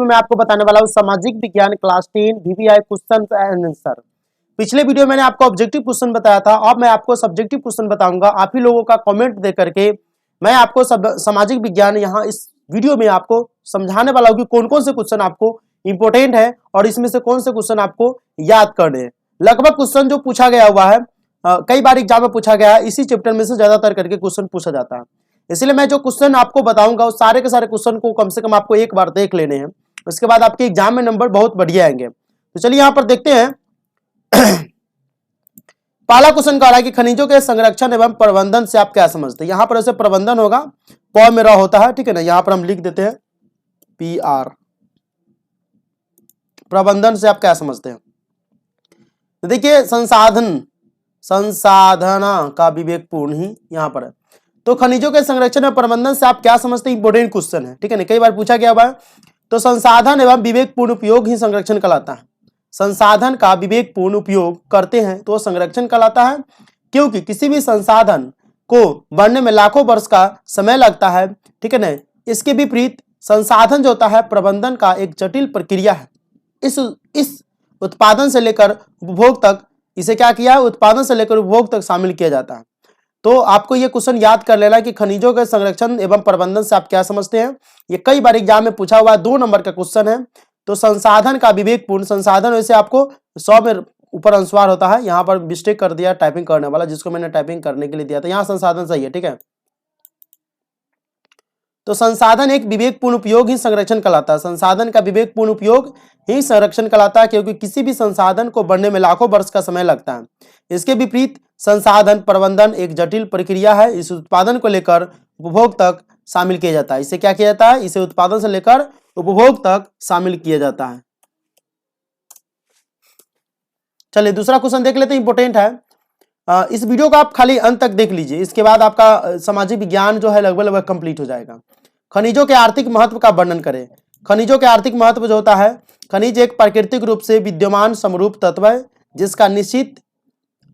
मैं आपको बताने वाला हूँ सामाजिक विज्ञान class 10 VVI question and answer. पिछले वीडियो मैंने आपको ऑब्जेक्टिव क्वेश्चन बताया था, अब मैं आपको सब्जेक्टिव क्वेश्चन बताऊंगा। आप ही लोगों का कमेंट दे करके मैं आपको सामाजिक विज्ञान यहाँ इस वीडियो में आपको समझाने वाला हूँ कि कौन कौन से क्वेश्चन आपको इंपोर्टेंट है और इसमें से कौन से क्वेश्चन आपको याद करने हैं। लगभग क्वेश्चन जो पूछा गया हुआ है, कई बार एग्जाम में पूछा गया है, इसी चैप्टर में से ज्यादातर करके क्वेश्चन पूछा जाता है। इसलिए मैं जो क्वेश्चन आपको बताऊंगा उस सारे के सारे क्वेश्चन को कम से कम आपको एक बार देख लेने हैं, उसके बाद आपके एग्जाम में नंबर बहुत बढ़िया आएंगे। तो चलिए यहां पर देखते हैं। पहला क्वेश्चन कह रहा है कि खनिजों के संरक्षण एवं प्रबंधन से आप क्या समझते हैं। यहां पर ऐसे प्रबंधन होगा, प में र होता है, ठीक है ना। यहां पर हम लिख देते हैं PR। प्रबंधन से आप क्या समझते हैं। तो देखिए संसाधना का विवेकपूर्ण ही यहां पर है। तो खनिजों के संरक्षण और प्रबंधन से आप क्या समझते हैं, इंपोर्टेंट क्वेश्चन है, ठीक है ना। कई बार पूछा गया हुआ है। तो संसाधन एवं विवेकपूर्ण उपयोग ही संरक्षण कहलाता है। संसाधन का विवेकपूर्ण उपयोग करते हैं तो संरक्षण कहलाता है, क्योंकि किसी भी संसाधन को बढ़ने में लाखों वर्ष का समय लगता है, ठीक है ना। इसके विपरीत संसाधन जो होता है प्रबंधन का एक जटिल प्रक्रिया है। इस उत्पादन से लेकर उपभोग तक, इसे क्या किया है, उत्पादन से लेकर उपभोग तक शामिल किया जाता है। तो आपको यह क्वेश्चन याद कर लेना कि खनिजों के संरक्षण एवं प्रबंधन से आप क्या समझते हैं। ये कई बार एग्जाम में पूछा हुआ 2 नंबर का क्वेश्चन है। तो संसाधन का विवेकपूर्ण, संसाधन वैसे आपको 100 में ऊपर अनुस्वार होता है, यहां पर मिस्टेक कर दिया टाइपिंग करने वाला, जिसको मैंने टाइपिंग करने के लिए दिया था। यहां संसाधन सही है, ठीक है। तो संसाधन एक विवेकपूर्ण उपयोग ही संरक्षण कहलाता है। संसाधन का विवेकपूर्ण उपयोग ही संरक्षण कहलाता है, क्योंकि किसी भी संसाधन को बढ़ने में लाखों वर्ष का समय लगता है। इसके विपरीत संसाधन प्रबंधन एक जटिल प्रक्रिया है। इस उत्पादन को लेकर उपभोग तक शामिल किया जाता है। इसे क्या किया जाता है, इसे उत्पादन से लेकर उपभोग तक शामिल किया जाता है। चलिए दूसरा क्वेश्चन देख लेते हैं, इंपोर्टेंट है। इस वीडियो को आप खाली अंत तक देख लीजिए, इसके बाद आपका सामाजिक विज्ञान जो है लगभग कंप्लीट हो जाएगा। खनिजों के आर्थिक महत्व का वर्णन करें। खनिजों के आर्थिक महत्व जो होता है, खनिज एक प्राकृतिक रूप से विद्यमान समरूप तत्व है जिसका निश्चित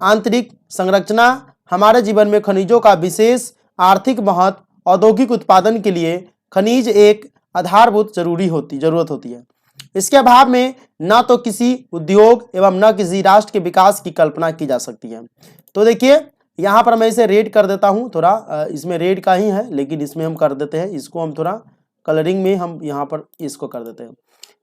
आंतरिक संरचना हमारे जीवन में खनिजों का विशेष आर्थिक महत्व। औद्योगिक उत्पादन के लिए खनिज एक आधारभूत जरूरत होती है। इसके अभाव में न तो किसी उद्योग एवं न किसी राष्ट्र के विकास की कल्पना की जा सकती है। तो देखिए यहाँ पर मैं इसे रेड कर देता हूँ, थोड़ा इसमें रेड का ही है लेकिन इसमें हम कर देते हैं, इसको हम थोड़ा कलरिंग में हम यहाँ पर इसको कर देते हैं।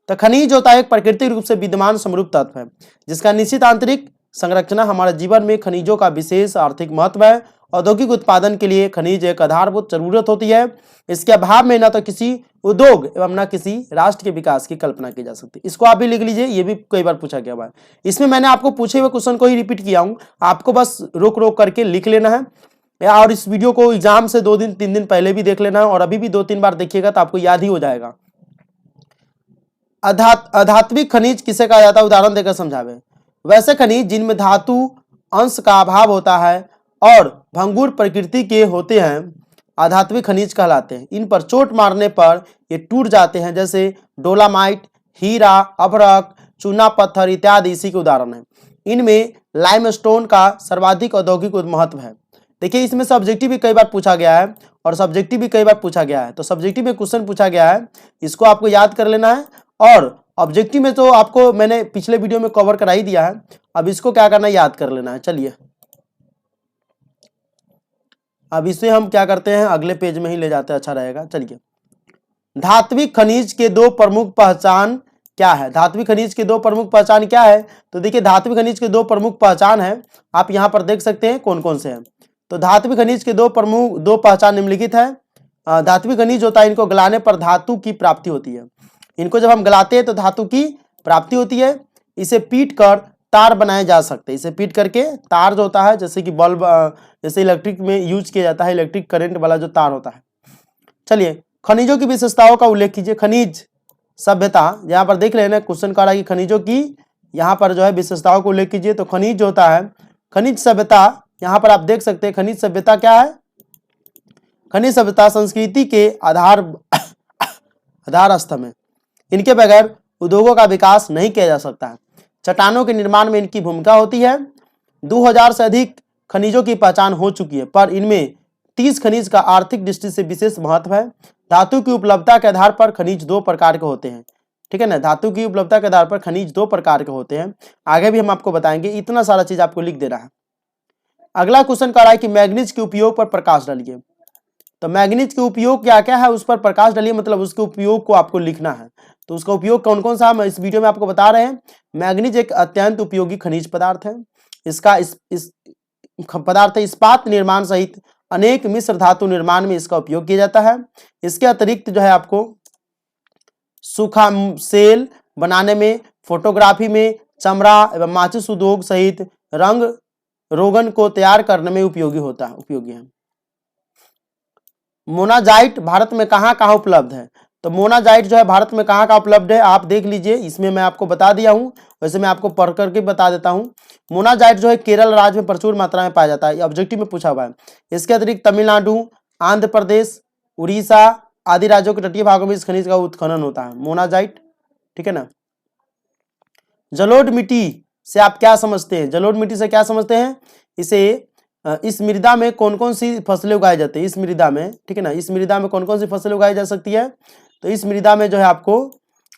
तो खनिज होता है एक प्राकृतिक रूप से विद्यमान समरूप तत्व है जिसका निश्चित आंतरिक संरचना हमारे जीवन में खनिजों का विशेष आर्थिक महत्व है। औद्योगिक उत्पादन के लिए खनिज एक आधारभूत जरूरत होती है। इसके अभाव में न तो किसी उद्योग एवं न किसी राष्ट्र के विकास की कल्पना की जा सकती। इसको आप भी लिख लीजिए, ये भी कई बार पूछा गया है। इसमें मैंने आपको पूछे हुए क्वेश्चन को ही रिपीट किया हूं, आपको बस रोक रोक करके लिख लेना है। और इस वीडियो को एग्जाम से 2 दिन 3 दिन पहले भी देख लेना है और अभी भी 2-3 बार देखिएगा तो आपको याद ही हो जाएगा। अधात्विक खनिज किसे कहा जाता है, उदाहरण देकर समझावे। वैसे खनिज जिनमें धातु अंश का अभाव होता है और भंगुर प्रकृति के होते हैं अधात्विक खनिज कहलाते हैं। इन पर चोट मारने पर ये टूट जाते हैं, जैसे डोलामाइट, हीरा, अभ्रक, चूना पत्थर इत्यादि इसी के उदाहरण हैं। इनमें लाइमस्टोन का सर्वाधिक औद्योगिक महत्व है। देखिए इसमें सब्जेक्टिव भी कई बार पूछा गया है और सब्जेक्टिव भी कई बार पूछा गया है। तो सब्जेक्टिव में क्वेश्चन पूछा गया है, इसको आपको याद कर लेना है। और ऑब्जेक्टिव में तो आपको मैंने पिछले वीडियो में कवर करा ही दिया है, अब इसको क्या करना है, याद कर लेना है। चलिए अब इसे हम क्या करते हैं, अगले पेज में ही ले जाते हैं, अच्छा रहेगा। चलिए धात्विक खनिज के 2 प्रमुख पहचान क्या है। धात्विक खनिज के 2 प्रमुख पहचान क्या है। तो देखिए धात्विक खनिज के 2 प्रमुख पहचान है, आप यहां पर देख सकते हैं कौन कौन से हैं। तो धात्विक खनिज के 2 पहचान निम्नलिखित है। धात्विक खनिज होता है, इनको गलाने पर धातु की प्राप्ति होती है। इनको जब हम गलाते हैं तो धातु की प्राप्ति होती है। इसे पीट कर तार बनाए जा सकते हैं। इसे पीट करके तार जो होता है, जैसे कि बल्ब, जैसे इलेक्ट्रिक में यूज किया जाता है, इलेक्ट्रिक करंट वाला जो तार होता है। चलिए खनिजों की विशेषताओं का उल्लेख कीजिए। खनिज सभ्यता, यहाँ पर देख लेना क्वेश्चन कर रहा है कि खनिजों की यहाँ पर जो है विशेषताओं का उल्लेख कीजिए। तो खनिज जो होता है, खनिज सभ्यता, यहाँ पर आप देख सकते हैं खनिज सभ्यता क्या है। खनिज सभ्यता संस्कृति के आधार स्तंभ है। इनके बगैर उद्योगों का विकास नहीं किया जा सकता है। चट्टानों के निर्माण में इनकी भूमिका होती है। 2000 से अधिक खनिजों की पहचान हो चुकी है, पर इनमें 30 खनिज का आर्थिक दृष्टि से विशेष महत्व है। धातु की उपलब्धता के आधार पर खनिज 2 प्रकार के होते हैं, ठीक है ना। धातु की उपलब्धता के आधार पर खनिज 2 प्रकार के होते हैं, आगे भी हम आपको बताएंगे। इतना सारा चीज आपको लिख देना है। अगला क्वेश्चन कह रहा है कि मैग्नीज के उपयोग पर प्रकाश डालिए। तो मैग्नीज के उपयोग क्या क्या है उस पर प्रकाश डालिए, मतलब उसके उपयोग को आपको लिखना है। तो उसका उपयोग कौन कौन सा हम इस वीडियो में आपको बता रहे हैं। मैग्नीज एक अत्यंत उपयोगी खनिज पदार्थ है। इसका इस पदार्थ इस्पात निर्माण सहित अनेक मिश्र धातु निर्माण में इसका उपयोग किया जाता है। इसके अतिरिक्त जो है आपको सूखा सेल बनाने में, फोटोग्राफी में, चमड़ा एवं माचिस उद्योग सहित रंग रोगन को तैयार करने में उपयोगी है। मोनाजाइट भारत में कहाँ कहाँ उपलब्ध है। तो मोनाजाइट जो है भारत में कहाँ कहाँ उपलब्ध है आप देख लीजिए, इसमें मैं आपको बता दिया हूँ, वैसे मैं आपको पढ़ करके बता देता हूँ। मोनाजाइट जो है केरल राज्य में प्रचुर मात्रा में पाया जाता है, ऑब्जेक्टिव में पूछा हुआ है। इसके अतिरिक्त तमिलनाडु, आंध्र प्रदेश, उड़ीसा आदि राज्यों के तटीय भागों में इस खनिज का उत्खनन होता है, मोनाजाइट, ठीक है ना। जलोढ़ मिट्टी से आप क्या समझते हैं। जलोढ़ मिट्टी से क्या समझते हैं, इस मृदा में कौन कौन सी फसलें उगाई जाती है, इस मृदा में, ठीक है ना। इस मृदा में कौन कौन सी फसलें उगाई जा सकती है। तो इस मृदा में जो है आपको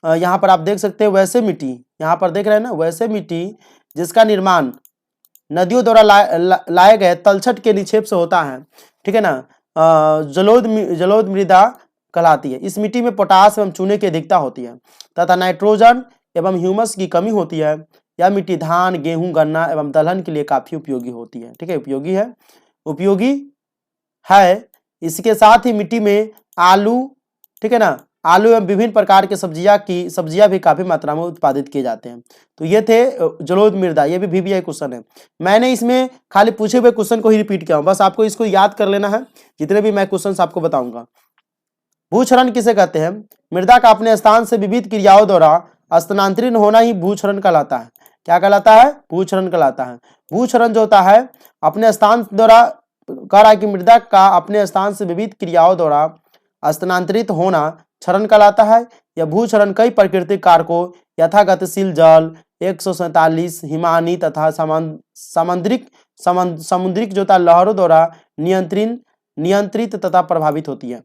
यहाँ पर आप देख सकते हैं वैसे मिट्टी, यहाँ पर देख रहे हैं ना, वैसे मिट्टी जिसका निर्माण नदियों द्वारा लाए गए तलछट के निक्षेप से होता है, ठीक है ना। जलोढ़ मृदा कहलाती है। इस मिट्टी में पोटास एवं चूने की अधिकता होती है तथा नाइट्रोजन एवं ह्यूमस की कमी होती है। यह मिट्टी धान, गेहूं, गन्ना एवं दलहन के लिए काफी उपयोगी होती है, ठीक है, उपयोगी है। इसके साथ ही मिट्टी में आलू, ठीक है ना, आलू एवं विभिन्न प्रकार के सब्जियां भी काफी मात्रा में उत्पादित किए जाते हैं। तो ये थे जलोढ़ मृदा, ये भी VVI क्वेश्चन है। मैंने इसमें खाली पूछे हुए क्वेश्चन को ही रिपीट किया हूं, बस आपको इसको याद कर लेना है, जितने भी मैं क्वेश्चन आपको बताऊंगा। भूक्षरण किसे कहते हैं। मृदा का अपने स्थान से विविध क्रियाओं द्वारा स्थानांतरित होना ही भूक्षरण कहलाता है। क्या कहलाता है, भूक्षरण कहलाता है। भूक्षरण जो होता है अपने स्थान द्वारा, कह रहा है कि मृदा का अपने स्थान से विविध क्रियाओं द्वारा स्थानांतरित होना क्षरण कहलाता है। यह भूक्षरण कई प्राकृतिक कारकों यथा गतिशील जल, 147 हिमानी तथा समुद्रिक जो लहरों द्वारा नियंत्रित तथा प्रभावित होती है।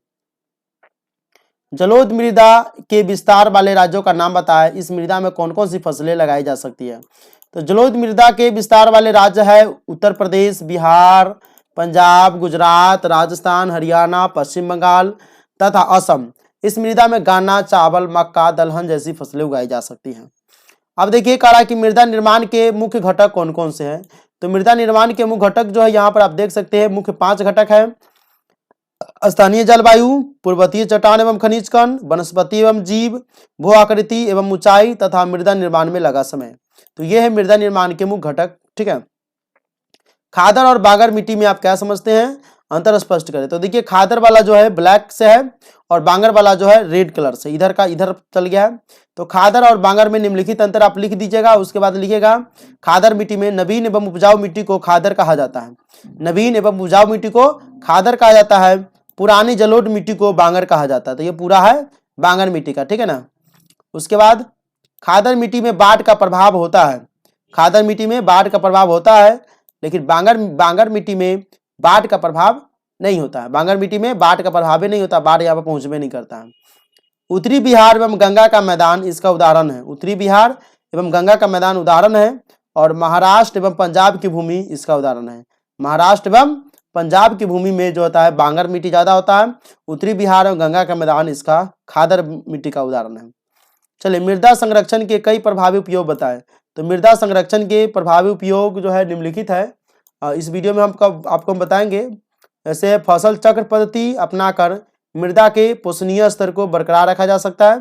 जलोढ़ मृदा के विस्तार वाले राज्यों का नाम बताएं। इस मृदा में कौन कौन सी फसलें लगाई जा सकती है। तो जलोढ़ मृदा के विस्तार वाले राज्य है उत्तर प्रदेश, बिहार, पंजाब, गुजरात, राजस्थान, हरियाणा, पश्चिम बंगाल तथा असम। इस मृदा में गन्ना, चावल, मक्का, दलहन जैसी फसलें उगाई जा सकती हैं। अब देखिए कह रहा है कि मृदा निर्माण के मुख्य घटक कौन कौन से हैं। तो मृदा निर्माण के मुख्य घटक जो है यहाँ पर आप देख सकते हैं, मुख्य 5 घटक है। स्थानीय जलवायु, पर्वतीय चट्टान एवं खनिज कण, वनस्पति एवं जीव, भू आकृति एवं ऊंचाई तथा मृदा निर्माण में लगा समय। तो ये है मृदा निर्माण के मुख्य घटक, ठीक है। खादर और बांगर मिट्टी में आप क्या समझते हैं, अंतर स्पष्ट करें। तो देखिए खादर वाला जो है ब्लैक से है और बांगर वाला जो है रेड कलर से, इधर का इधर चल गया है। तो खादर और बांगर में निम्नलिखित अंतर आप लिख दीजिएगा। उसके बाद लिखिएगा खादर मिट्टी में नवीन एवं उपजाऊ मिट्टी को खादर कहा जाता है। नवीन एवं उपजाऊ मिट्टी को खादर कहा जाता है। पुरानी जलोढ़ मिट्टी को बांगर कहा जाता है। तो ये पूरा है बांगर मिट्टी का, ठीक है ना। उसके बाद खादर मिट्टी में बाढ़ का प्रभाव होता है। खादर मिट्टी में बाढ़ का प्रभाव होता है, लेकिन बांगर मिट्टी में बाढ़ का प्रभाव नहीं होता है। बांगर मिट्टी में बाढ़ का प्रभाव ही नहीं होता, बाढ़ यहाँ पर पहुंचबे नहीं करता है। उत्तरी बिहार एवं गंगा का मैदान इसका उदाहरण है। उत्तरी बिहार एवं गंगा का मैदान उदाहरण है। और महाराष्ट्र एवं पंजाब की भूमि इसका उदाहरण है। महाराष्ट्र एवं पंजाब की भूमि में जो होता है बांगर मिट्टी ज्यादा होता है। उत्तरी बिहार और गंगा का मैदान इसका खादर मिट्टी का उदाहरण है। चलिए मृदा संरक्षण के कई प्रभावी उपयोग बताएं। तो मृदा संरक्षण के प्रभावी उपयोग जो है निम्नलिखित है। इस वीडियो में हम आपको बताएंगे। जैसे फसल चक्र पद्धति अपनाकर मृदा के पोषणीय स्तर को बरकरार रखा जा सकता है।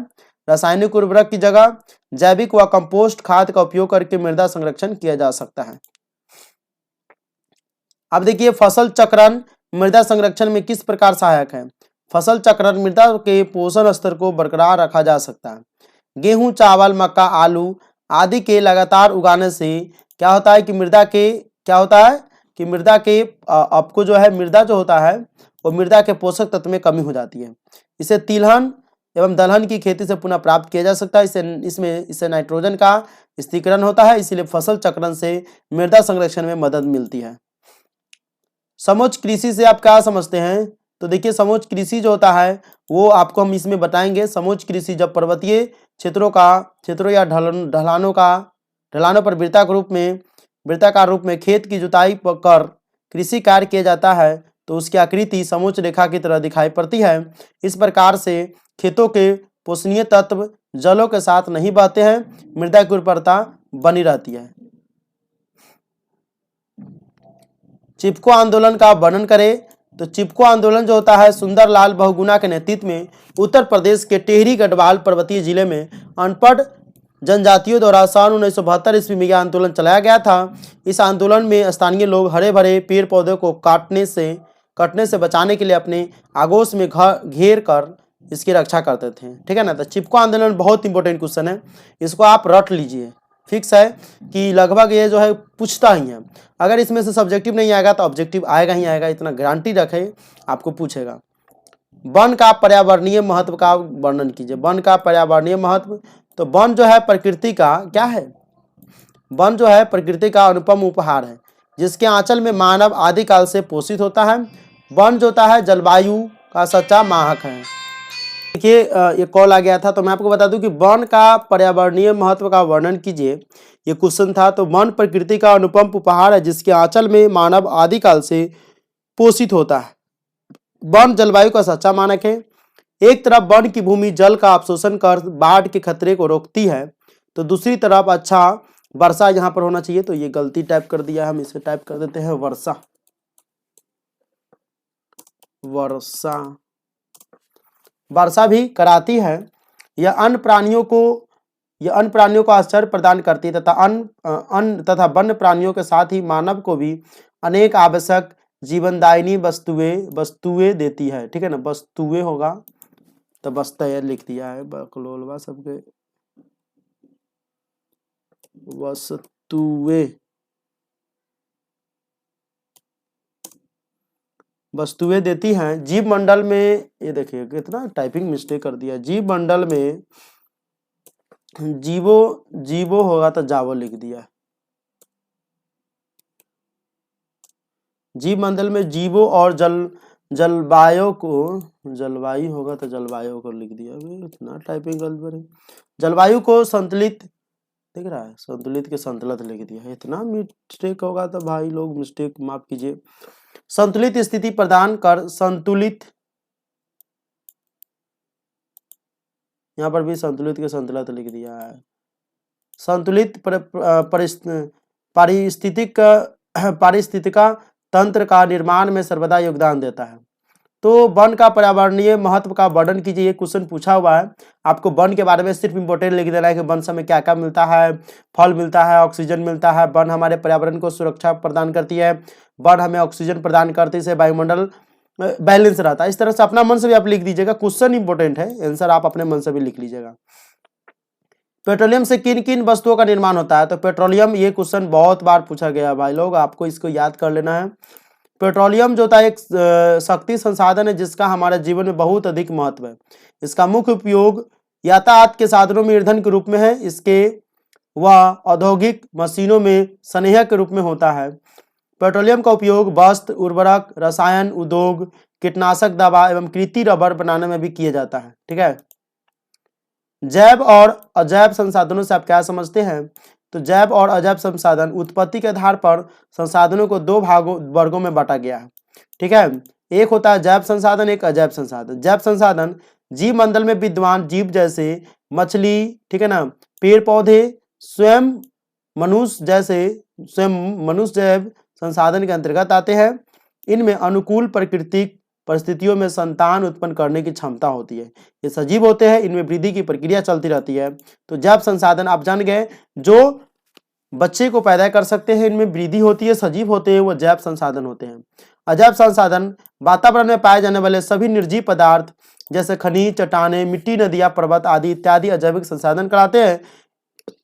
रासायनिक उर्वरक की जगह जैविक व कंपोस्ट खाद का उपयोग करके मृदा संरक्षण किया जा सकता है। अब देखिए फसल चक्रण मृदा संरक्षण में किस प्रकार सहायक है। फसल चक्रण मृदा के पोषण स्तर को बरकरार रखा जा सकता है। गेहूं, चावल, मक्का, आलू आदि के लगातार उगाने से क्या होता है कि मृदा के आपको जो है मृदा जो होता है वो मृदा के पोषक तत्व में कमी हो जाती है। इसे तिलहन एवं दलहन की खेती से पुनः प्राप्त किया जा सकता है। इससे नाइट्रोजन का स्थिरीकरण होता है। इसीलिए फसल चक्रण से मृदा संरक्षण में मदद मिलती है। समोच्च कृषि से आप क्या समझते हैं। तो देखिए समोच्च कृषि जो होता है वो आपको हम इसमें बताएंगे। समोच्च कृषि जब पर्वतीय क्षेत्रों या ढलानों पर वृत्ताकार रूप में खेत की जुताई कर कृषि कार्य किया जाता है तो उसकी आकृति समोच्च रेखा की तरह दिखाई पड़ती है। इस प्रकार से खेतों के पोषणीय तत्व जलों के साथ नहीं बहते हैं, मृदा की उर्वरता बनी रहती है। चिपको आंदोलन का वर्णन करें तो चिपको आंदोलन जो होता है सुंदरलाल बहुगुणा के नेतृत्व में उत्तर प्रदेश के टेहरी गढ़वाल पर्वतीय जिले में अनपढ़ जनजातियों द्वारा सन 1972 ईस्वी में यह आंदोलन चलाया गया था। इस आंदोलन में स्थानीय लोग हरे भरे पेड़ पौधों को कटने से बचाने के लिए अपने आगोश में घेर कर इसकी रक्षा करते थे। ठीक है ना। तो चिपको आंदोलन बहुत इंपॉर्टेंट क्वेश्चन है, इसको आप रट लीजिए। फिक्स है कि लगभग ये जो है पूछता ही है। अगर इसमें से सब्जेक्टिव नहीं आएगा तो ऑब्जेक्टिव आएगा ही आएगा, इतना गारंटी रखे, आपको पूछेगा। वन का पर्यावरणीय महत्व का वर्णन कीजिए। वन का पर्यावरणीय महत्व, तो वन जो है प्रकृति का क्या है? वन जो है प्रकृति का अनुपम उपहार है जिसके आंचल में मानव आदिकाल से पोषित होता है। वन जो होता है जलवायु का सच्चा माहक है। देखिए ये कॉल आ गया था तो मैं आपको बता दूं कि वन का पर्यावरणीय महत्व का वर्णन कीजिए, ये क्वेश्चन था। तो वन प्रकृति का अनुपम उपहार है जिसके आंचल में मानव आदिकाल से पोषित होता है। वन जलवायु का सच्चा मानक है। एक तरफ वन की भूमि जल का अवशोषण कर बाढ़ के खतरे को रोकती है, तो दूसरी तरफ अच्छा वर्षा यहाँ पर होना चाहिए, तो ये गलती टाइप कर दिया, हम इसे टाइप कर देते हैं वर्षा। वर्षा भी कराती है। यह अन्य प्राणियों को आश्चर्य प्रदान करती है तथा अन्य तथा वन्य प्राणियों के साथ ही मानव को भी अनेक आवश्यक जीवनदायिनी वस्तुएं देती है। ठीक है ना। वस्तुएं होगा तो वस्तुएं लिख दिया है बकलोलवा सबके, वस्तुएं देती हैं। जीव मंडल में, ये देखिए कितना टाइपिंग मिस्टेक कर दिया, जीव मंडल में जीवो होगा तो जावो लिख दिया। जीव मंडल में जीवो और जलवायु होगा तो जलवायु को लिख दिया। इतना टाइपिंग गलत। जलवायु को संतुलित, दिख रहा है, संतुलित के संतुलित लिख दिया। इतना मिस्टेक होगा तो भाई लोग मिस्टेक माफ कीजिए। संतुलित स्थिति प्रदान कर संतुलित, यहाँ पर भी संतुलित के संतुलित लिख दिया है। संतुलित पारिस्थितिक तंत्र का निर्माण में सर्वदा योगदान देता है। तो वन का पर्यावरणीय महत्व का वर्णन कीजिए, ये क्वेश्चन पूछा हुआ है। आपको वन के बारे में सिर्फ इंपोर्टेंट लिख देना है कि वन से हमें क्या क्या मिलता है, फल मिलता है, ऑक्सीजन मिलता है, वन हमारे पर्यावरण को सुरक्षा प्रदान करती है, वन हमें ऑक्सीजन प्रदान करती है, वायुमंडल बैलेंस रहता है। इस तरह से अपना मन से भी आप लिख दीजिएगा, क्वेश्चन इंपॉर्टेंट है, आंसर आप अपने मन से भी लिख लीजिएगा। पेट्रोलियम से किन किन वस्तुओं का निर्माण होता है? तो पेट्रोलियम, ये क्वेश्चन बहुत बार पूछा गया भाई लोग, आपको इसको याद कर लेना है। पेट्रोलियम जो होता है एक शक्ति संसाधन है जिसका हमारे जीवन में बहुत अधिक महत्व है। इसका मुख्य उपयोग यातायात के साधनों में ईंधन के रूप में है। इसके वह औद्योगिक मशीनों में स्नेहक के रूप में होता है। पेट्रोलियम का उपयोग वस्त्र, उर्वरक, रसायन उद्योग, कीटनाशक दवा एवं कृषि रबर बनाने में भी किया जाता है। ठीक है। जैव और अजैव संसाधनों से आप क्या समझते हैं? तो जैव और अजैव संसाधन उत्पत्ति के आधार पर संसाधनों को दो वर्गों में बांटा गया है। ठीक है। एक होता है जैव संसाधन, एक अजैव संसाधन। जैव संसाधन जीव मंडल में विद्यमान जीव जैसे मछली, ठीक है ना, पेड़ पौधे, स्वयं मनुष्य जैव संसाधन के अंतर्गत आते हैं। इनमें अनुकूल प्राकृतिक परिस्थितियों में संतान उत्पन्न करने की क्षमता होती है। ये सजीव होते हैं, इनमें वृद्धि की प्रक्रिया चलती रहती है। तो जैव संसाधन आप जान गए, जो बच्चे को पैदा कर सकते हैं, इनमें वृद्धि होती है, सजीव होते हैं, वो जैव संसाधन होते हैं। अजैव संसाधन वातावरण में पाए जाने वाले सभी निर्जीव पदार्थ जैसे खनिज, चट्टानें, मिट्टी, नदियां, पर्वत आदि इत्यादि अजैविक संसाधन कहलाते हैं।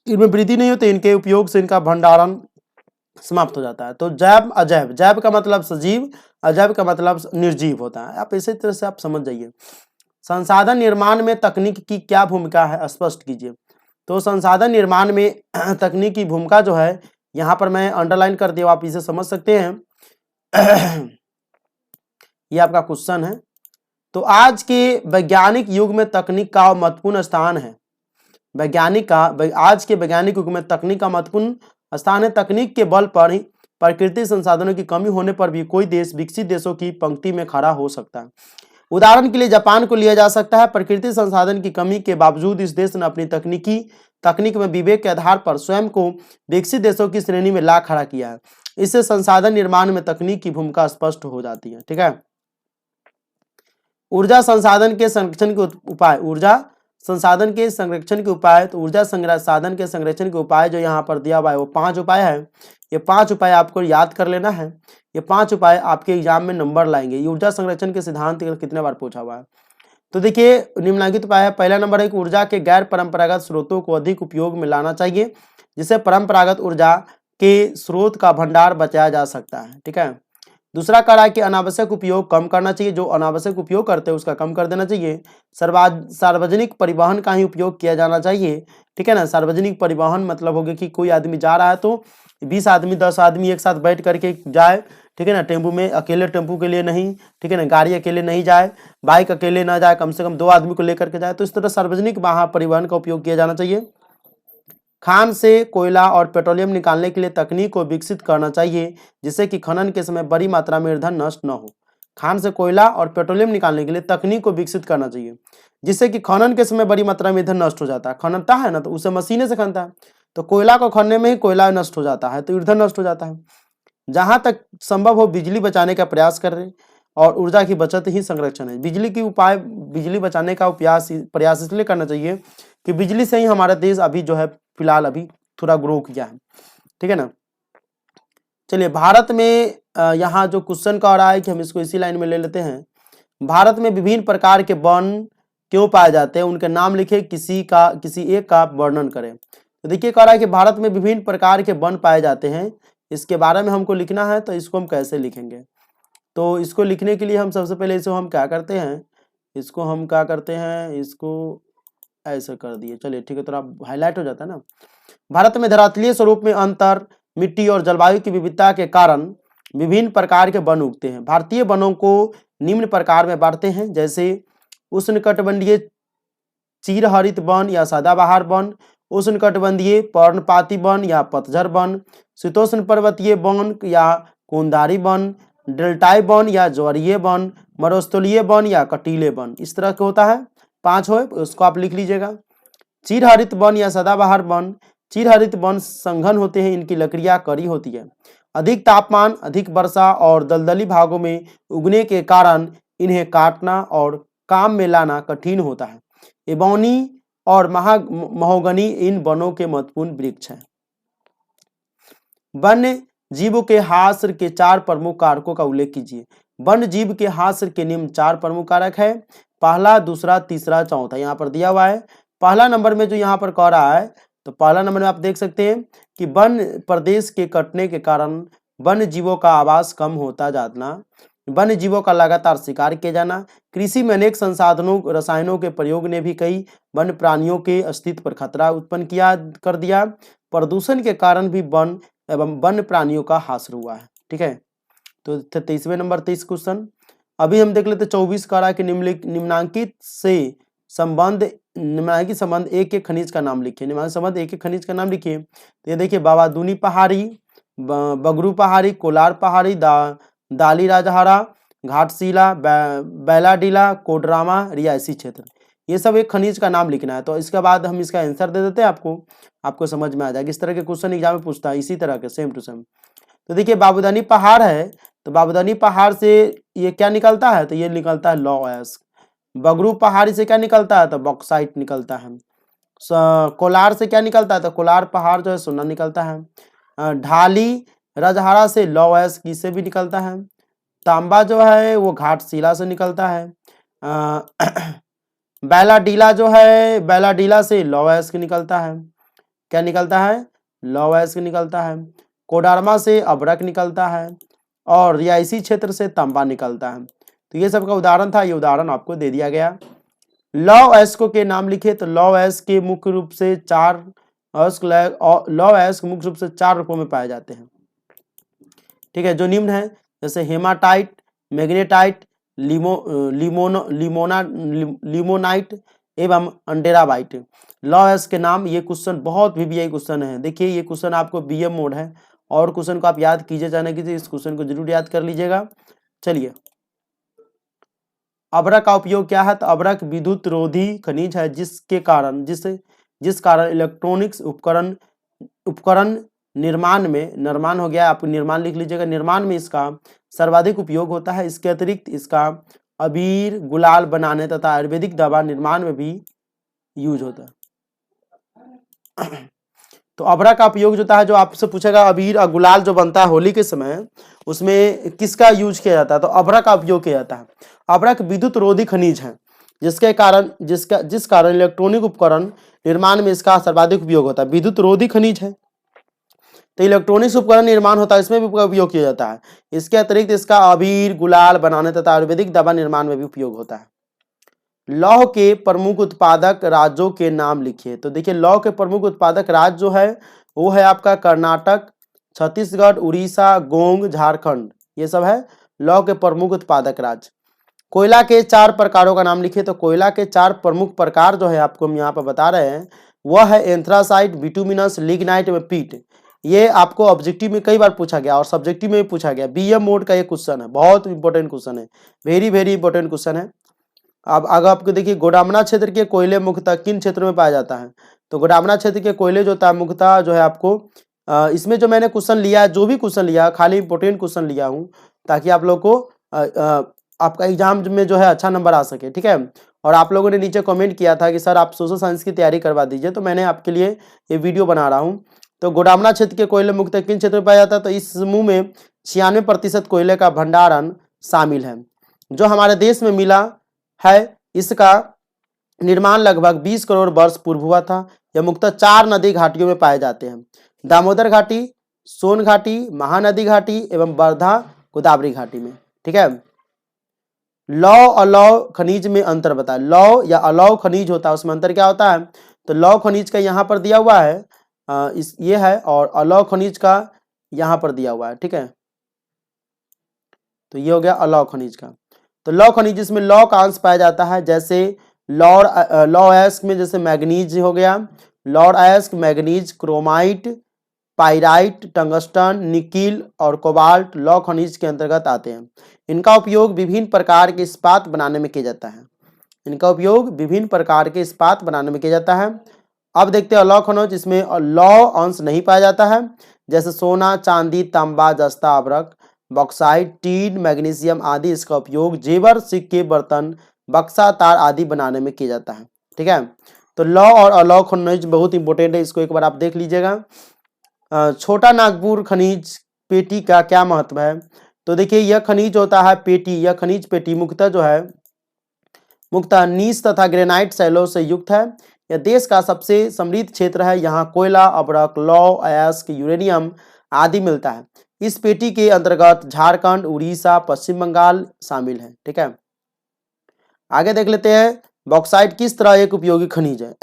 इनमें वृद्धि नहीं होती, इनके उपयोग से इनका भंडारण समाप्त हो जाता है। तो जैव अजैव, जैव का मतलब सजीव, अजैव का मतलब निर्जीव होता है। आप इसी तरह से आप समझ जाइए। संसाधन निर्माण में तकनीक की क्या भूमिका है, स्पष्ट कीजिए। तो संसाधन निर्माण में तकनीक की भूमिका जो है, यहाँ पर मैं अंडरलाइन कर दिया, आप इसे समझ सकते हैं। ये आपका क्वेश्चन है। तो आज के वैज्ञानिक युग में तकनीक का महत्वपूर्ण स्थान है। आज के वैज्ञानिक युग में तकनीक का महत्वपूर्ण स्थान है। तकनीक के बल पर ही प्राकृतिक संसाधनों की कमी होने पर भी कोई देश विकसित देशों की पंक्ति में खड़ा हो सकता है। उदाहरण के लिए जापान को लिया जा सकता है। प्राकृतिक संसाधन की कमी के बावजूद इस देश ने अपनी तकनीक में विवेक के आधार पर स्वयं को विकसित देशों की श्रेणी में ला खड़ा किया है। इससे संसाधन निर्माण में तकनीक की भूमिका स्पष्ट हो जाती है। ठीक है, ऊर्जा संसाधन के संरक्षण के उपाय, ऊर्जा संसाधन के संरक्षण के उपाय, तो ऊर्जा संसाधन के संरक्षण के उपाय जो यहाँ पर दिया हुआ है वो 5 उपाय है। ये 5 उपाय आपको याद कर लेना है। ये 5 उपाय आपके एग्जाम में नंबर लाएंगे। ये ऊर्जा संरक्षण के सिद्धांत कितने बार पूछा हुआ है। तो देखिए निम्नलिखित उपाय है। पहला नंबर है कि ऊर्जा के गैर परंपरागत स्रोतों को अधिक उपयोग में लाना चाहिए, जिससे परंपरागत ऊर्जा के स्रोत का भंडार बचाया जा सकता है। ठीक है, दूसरा कह रहा है कि अनावश्यक उपयोग कम करना चाहिए, जो अनावश्यक उपयोग करते हैं उसका कम कर देना चाहिए। सार्वजनिक परिवहन का ही उपयोग किया जाना चाहिए। ठीक है ना, सार्वजनिक परिवहन मतलब हो गया कि कोई आदमी जा रहा है तो 20 आदमी 10 आदमी एक साथ बैठ करके जाए। ठीक है ना, टेम्पू में अकेले टेम्पू के लिए नहीं, ठीक है ना, गाड़ी अकेले नहीं जाए, बाइक अकेले ना जाए, कम से कम 2 आदमी को लेकर के जाए। तो इस तरह सार्वजनिक वाहन परिवहन का उपयोग किया जाना चाहिए। खान से कोयला और पेट्रोलियम निकालने के लिए तकनीक को विकसित करना चाहिए, जिससे कि खनन के समय बड़ी मात्रा में ईंधन नष्ट न हो। खान से कोयला और पेट्रोलियम निकालने के लिए तकनीक को विकसित करना चाहिए, जिससे कि खनन के समय बड़ी मात्रा में ईंधन नष्ट हो जाता है। खननता है ना तो उसे मशीनें से खनता है, तो कोयला को खनने में ही कोयला नष्ट हो जाता है, तो ईंधन नष्ट हो जाता है। जहां तक संभव हो बिजली बचाने का प्रयास करें, और ऊर्जा की बचत ही संरक्षण है। बिजली बचाने का प्रयास इसलिए करना चाहिए कि बिजली से ही हमारा देश अभी जो है फिलहाल अभी थोड़ा ग्रो किया है। ठीक है ना, चलिए भारत में यहाँ जो क्वेश्चन का आ रहा है कि हम इसको इसी लाइन में ले लेते हैं। भारत में विभिन्न प्रकार के वन क्यों पाए जाते हैं, उनके नाम लिखे, किसी एक का वर्णन करें। तो देखिए कह रहा है कि भारत में विभिन्न प्रकार के वन पाए जाते हैं, इसके बारे में हमको लिखना है। तो इसको हम कैसे लिखेंगे, तो इसको लिखने के लिए हम सबसे पहले इसको हम क्या करते हैं, इसको ऐसे कर दिए। चलिए ठीक है, थोड़ा हाईलाइट हो जाता है ना। भारत में धरातलीय स्वरूप में अंतर, मिट्टी और जलवायु की विविधता के कारण विभिन्न प्रकार के वन उगते हैं। भारतीय वनों को निम्न प्रकार में बांटते हैं, जैसे उष्णकटिबंधीय चीरहरित वन या सदाबहार वन, उष्णकटिबंधीय पर्णपाती वन या पतझर वन, शीतोष्ण पर्वतीय वन या कोनधारी वन, डेल्टाई वन या ज्वारीय वन, मरुस्थलीय वन या कटीले वन। इस तरह के होता है, 5 हो, उसको आप लिख लीजिएगा। चीरहरित वन या सदाबहार वन, चीरहरित वन संघन होते हैं, इनकी लकड़ियां कड़ी होती है। अधिक तापमान, अधिक वर्षा और दलदली भागों में उगने के कारण इन्हें काटना और काम में लाना कठिन होता है। एबोनी और महोगनी इन वनों के महत्वपूर्ण वृक्ष हैं। वन्य जीवों के हास्य के 4 प्रमुख कारकों का उल्लेख कीजिए। वन्य जीव के हास्य के निम्न 4 प्रमुख कारक है, पहला, दूसरा, तीसरा, चौथा। यहाँ पर दिया हुआ है। पहला नंबर में जो यहाँ पर कह रहा है, तो पहला नंबर में आप देख सकते हैं कि वन प्रदेश के कटने के कारण वन्य जीवों का आवास कम होता जाना, वन्य जीवों का लगातार शिकार किया जाना, कृषि में अनेक संसाधनों रसायनों के प्रयोग ने भी कई वन्य प्राणियों के अस्तित्व पर खतरा उत्पन्न कर दिया। प्रदूषण के कारण भी वन एवं वन्य प्राणियों का ह्रास हुआ है। ठीक है, तो 23वें नंबर 23 क्वेश्चन। अभी हम देख लेते 24 का रहा है कि निम्नांकित संबंध एक एक खनिज का नाम लिखिए। निम्नांकित संबंध एक एक खनिज का नाम लिखिए। तो ये देखिए बाबादूनी पहाड़ी, बगरू पहाड़ी, कोलार पहाड़ी, दाली राजहारा, घाटशिला, बैलाडीला, कोडरामा, रियासी क्षेत्र, ये सब एक खनिज का नाम लिखना है। तो इसके बाद हम इसका आंसर दे देते हैं, आपको समझ में आ जाएगा। इस तरह के क्वेश्चन एग्जाम में पूछता है इसी तरह के सेम टू सेम। तो देखिए बाबूदानी पहाड़ है, तो बाबूदानी पहाड़ से ये क्या निकलता है, तो ये निकलता है लौह अयस्क। बगरू पहाड़ी से क्या निकलता है, तो बॉक्साइट निकलता है। कोलार से क्या निकलता है, तो कोलार पहाड़ जो है सोना निकलता है। ढाली राजहारा से लौह अयस्क से भी निकलता है। तांबा जो है वो घाटशिला से निकलता है। बैलाडीला से लौह अयस्क निकलता है। क्या निकलता है, लौह अयस्क निकलता है। कोडरमा से अभ्रक निकलता है और रियासी क्षेत्र से तांबा निकलता है। तो ये सब का उदाहरण था, ये उदाहरण आपको दे दिया गया। लौह अयस्कों के नाम लिखे, तो लौह अयस्क के मुख्य रूप से 4 रूपों में पाए जाते हैं। ठीक है, जो निम्न है, जैसे हेमाटाइट, मैग्नेटाइट, लिमोनाइट, एवं अंडेराबाइट। लॉयस के नाम, ये क्वेश्चन बहुत VBI क्वेश्चन है। देखिए ये क्वेश्चन आपको BM मोड है और क्वेश्चन को आप याद कीजिए, जाने कीजिए, इस क्वेश्चन को जरूर याद कर लीजिएगा। चलिए, अभ्रक का उपयोग क्या है? तो अभ्रक विद्युत रोधी खनिज है जिसके कारण जिस कारण इलेक्ट्रॉनिक्स उपकरण निर्माण हो गया, आप निर्माण लिख लीजिएगा, निर्माण में इसका सर्वाधिक उपयोग होता है। इसके अतिरिक्त इसका अबीर गुलाल बनाने तथा आयुर्वेदिक दवा निर्माण में भी यूज होता है। तो अभ्रक का उपयोग जो होता है, जो आपसे पूछेगा अबीर और गुलाल जो बनता है होली के समय, उसमें किसका यूज किया जाता है? तो अभ्रक का उपयोग किया जाता है। अभ्रक विद्युत रोधी खनिज है जिस कारण इलेक्ट्रॉनिक उपकरण निर्माण में इसका सर्वाधिक उपयोग होता है। विद्युत रोधी खनिज है तो इलेक्ट्रॉनिक्स उपकरण निर्माण होता है, इसमें भी उपयोग किया जाता है। इसके अतिरिक्त इसका अबीर गुलाल बनाने तथा आयुर्वेदिक दवा निर्माण में भी उपयोग होता है। लौह के प्रमुख उत्पादक राज्यों के नाम लिखिए। तो देखिए लौह के प्रमुख उत्पादक राज्य जो है वो है आपका कर्नाटक, छत्तीसगढ़, उड़ीसा, गोंग, झारखंड, ये सब है लौह के प्रमुख उत्पादक राज्य। कोयला के 4 प्रकारों का नाम लिखिए। तो कोयला के 4 प्रमुख प्रकार जो है आपको हम यहाँ पर बता रहे हैं, वह है एंथ्रासाइट, बिटुमिनस, लिग्नाइट व पीट। ये आपको ऑब्जेक्टिव में कई बार पूछा गया और सब्जेक्टिव में भी पूछा गया। BM मोड का ये क्वेश्चन है, बहुत इंपॉर्टेंट क्वेश्चन है, वेरी इंपॉर्टेंट क्वेश्चन है। अब अगर आपको देखिए गोडामना क्षेत्र के कोयले मुख्यतः किन क्षेत्रों में पाया जाता है? तो गोडामना क्षेत्र के कोयले जो होता है मुख्यतः जो है आपको इसमें जो मैंने क्वेश्चन लिया, जो भी क्वेश्चन लिया, खाली इंपॉर्टेंट क्वेश्चन लिया हूँ ताकि आप लोग को आपका एग्जाम में जो है अच्छा नंबर आ सके, ठीक है। और आप लोगों ने नीचे कमेंट किया था कि सर आप सोशल साइंस की तैयारी करवा दीजिए, तो मैंने आपके लिए ये वीडियो बना रहा हूँ। तो गोडामना क्षेत्र के कोयले मुख्यतः किन क्षेत्र में पाया जाता है? तो इस समूह में 96% कोयले का भंडारण शामिल है जो हमारे देश में मिला है। इसका निर्माण लगभग 20 करोड़ वर्ष पूर्व हुआ था। यह मुख्यतः 4 नदी घाटियों में पाए जाते हैं, दामोदर घाटी, सोन घाटी, महानदी घाटी एवं वर्धा गोदावरी घाटी में, ठीक है। लौह और लौह खनिज में अंतर बताएं। लौह या अलौह खनिज होता है, उसमें अंतर क्या होता है? तो लौह खनिज का यहाँ पर दिया हुआ है ये है, और अलौह खनिज का यहाँ पर दिया हुआ है, ठीक है। तो ये हो गया अलौह खनिज का। तो लौह खनिज जिसमें लौह का अंश पाया जाता है, जैसे लौह अयस्क में जैसे मैग्नीज हो गया, लौह अयस्क, manganese, chromite, pyrite, tungsten, nickel और कोबाल्ट लौह खनिज के अंतर्गत आते हैं। इनका उपयोग विभिन्न प्रकार के इस्पात बनाने में किया जाता है। अब देखते हैं अलौह खनिज, इसमें लौह अंश नहीं पाया जाता है, जैसे सोना, चांदी, तांबा, जस्ता, अभ्रक, बॉक्साइट, टीन, मैग्नीशियम आदि। इसका उपयोग जेवर, सिक्के, बर्तन, बक्सा, तार आदि बनाने में किया जाता है, ठीक है। तो लौह और अलौह खनिज बहुत इंपॉर्टेंट है, इसको एक बार आप देख लीजिएगा। छोटा नागपुर खनिज पेटी का क्या महत्व है? तो देखिए यह खनिज होता है पेटी, यह खनिज पेटी मुख्यतः जो है मुख्यतः नीस तथा ग्रेनाइट शैलों से युक्त है। यह देश का सबसे समृद्ध क्षेत्र है, यहाँ कोयला, अभ्रक, लौह अयस्क, यूरेनियम आदि मिलता है। इस पेटी के अंतर्गत झारखंड, उड़ीसा, पश्चिम बंगाल शामिल है, ठीक है। आगे देख लेते हैं बॉक्साइट किस तरह एक उपयोगी खनिज है।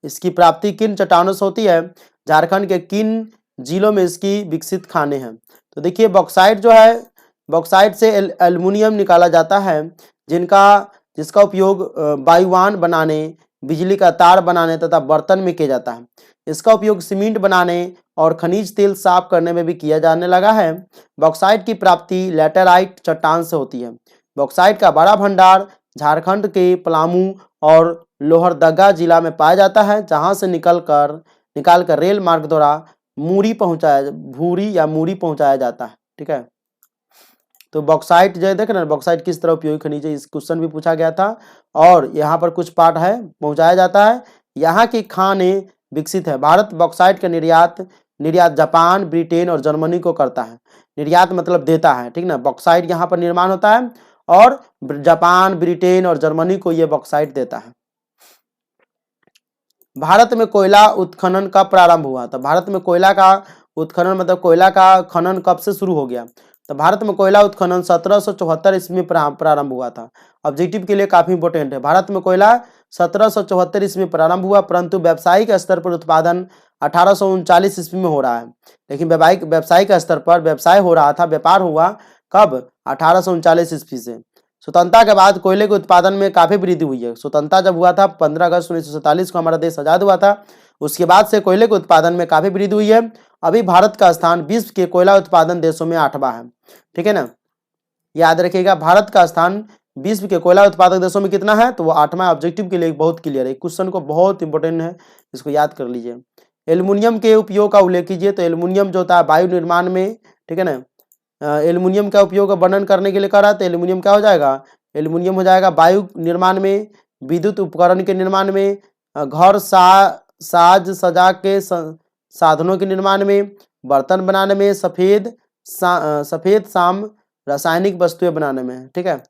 इसकी प्राप्ति किन चट्टानों से होती है? झारखंड के किन जिलों में इसकी विकसित खाने हैं? तो देखिए बॉक्साइट जो है, बॉक्साइट से एल्युमिनियम निकाला जाता है जिसका उपयोग वायुयान बनाने, बिजली का तार बनाने तथा बर्तन में किया जाता है। इसका उपयोग सीमेंट बनाने और खनिज तेल साफ करने में भी किया जाने लगा है। बॉक्साइट की प्राप्ति लैटेराइट चट्टान से होती है। बॉक्साइट का बड़ा भंडार झारखंड के पलामू और लोहरदगा जिला में पाया जाता है, जहां से निकालकर रेल मार्ग द्वारा मूरी पहुंचाया जाता है, ठीक है। तो बॉक्साइट जो देख रहे हैं, बॉक्साइट किस तरह उपयोगी खनिज है, इस क्वेश्चन भी पूछा गया था और यहाँ पर कुछ पार्ट है पहुंचाया जाता है। यहाँ की खाने विकसित है। भारत बॉक्साइट का निर्यात जापान, ब्रिटेन और जर्मनी को करता है। निर्यात मतलब देता है, ठीक ना। बॉक्साइट यहाँ पर निर्माण होता है और जापान, ब्रिटेन और जर्मनी को ये बॉक्साइट देता है। भारत में कोयला उत्खनन कब प्रारंभ हुआ? तो भारत में कोयला का उत्खनन मतलब कोयला का खनन कब से शुरू हो गया? तो भारत में कोयला उत्खनन 1774 ईस्वी में प्रारंभ हुआ था। ऑब्जेक्टिव के लिए काफी इंपॉर्टेंट है। भारत में कोयला 1774 ईस्वी में प्रारंभ हुआ, परंतु व्यावसायिक स्तर पर उत्पादन 1839 ईस्वी में हो रहा है। लेकिन व्यावसायिक स्तर पर व्यवसाय हो रहा था, व्यापार हुआ कब? 1839 ईस्वी से। स्वतंत्रता के बाद कोयले के उत्पादन में काफी वृद्धि हुई है। स्वतंत्रता जब हुआ था 15 अगस्त 1947 को हमारा देश आजाद हुआ था, उसके बाद से कोयले के उत्पादन में काफी वृद्धि हुई है। अभी भारत का स्थान विश्व के कोयला उत्पादन देशों में 8वां है, ठीक है ना, याद रखिएगा। भारत का स्थान विश्व के कोयला उत्पादक देशों में कितना है, तो वो 8वां। ऑब्जेक्टिव के लिए बहुत क्लियर है, क्वेश्चन को बहुत इंपॉर्टेंट है, इसको याद कर लीजिए। एल्युमिनियम के उपयोग का उल्लेख कीजिए, तो एल्युमिनियम जो होता है वायु निर्माण में, ठीक है ना, एल्युमिनियम का उपयोग का वर्णन करने के लिए कह रहा है, तो एल्युमिनियम क्या हो जाएगा, एल्युमिनियम हो जाएगा वायु निर्माण में, विद्युत उपकरण के निर्माण में, घर साज सजा के साधनों के निर्माण में, बर्तन बनाने में, सफेद शाम रासायनिक वस्तुएं बनाने में, ठीक है।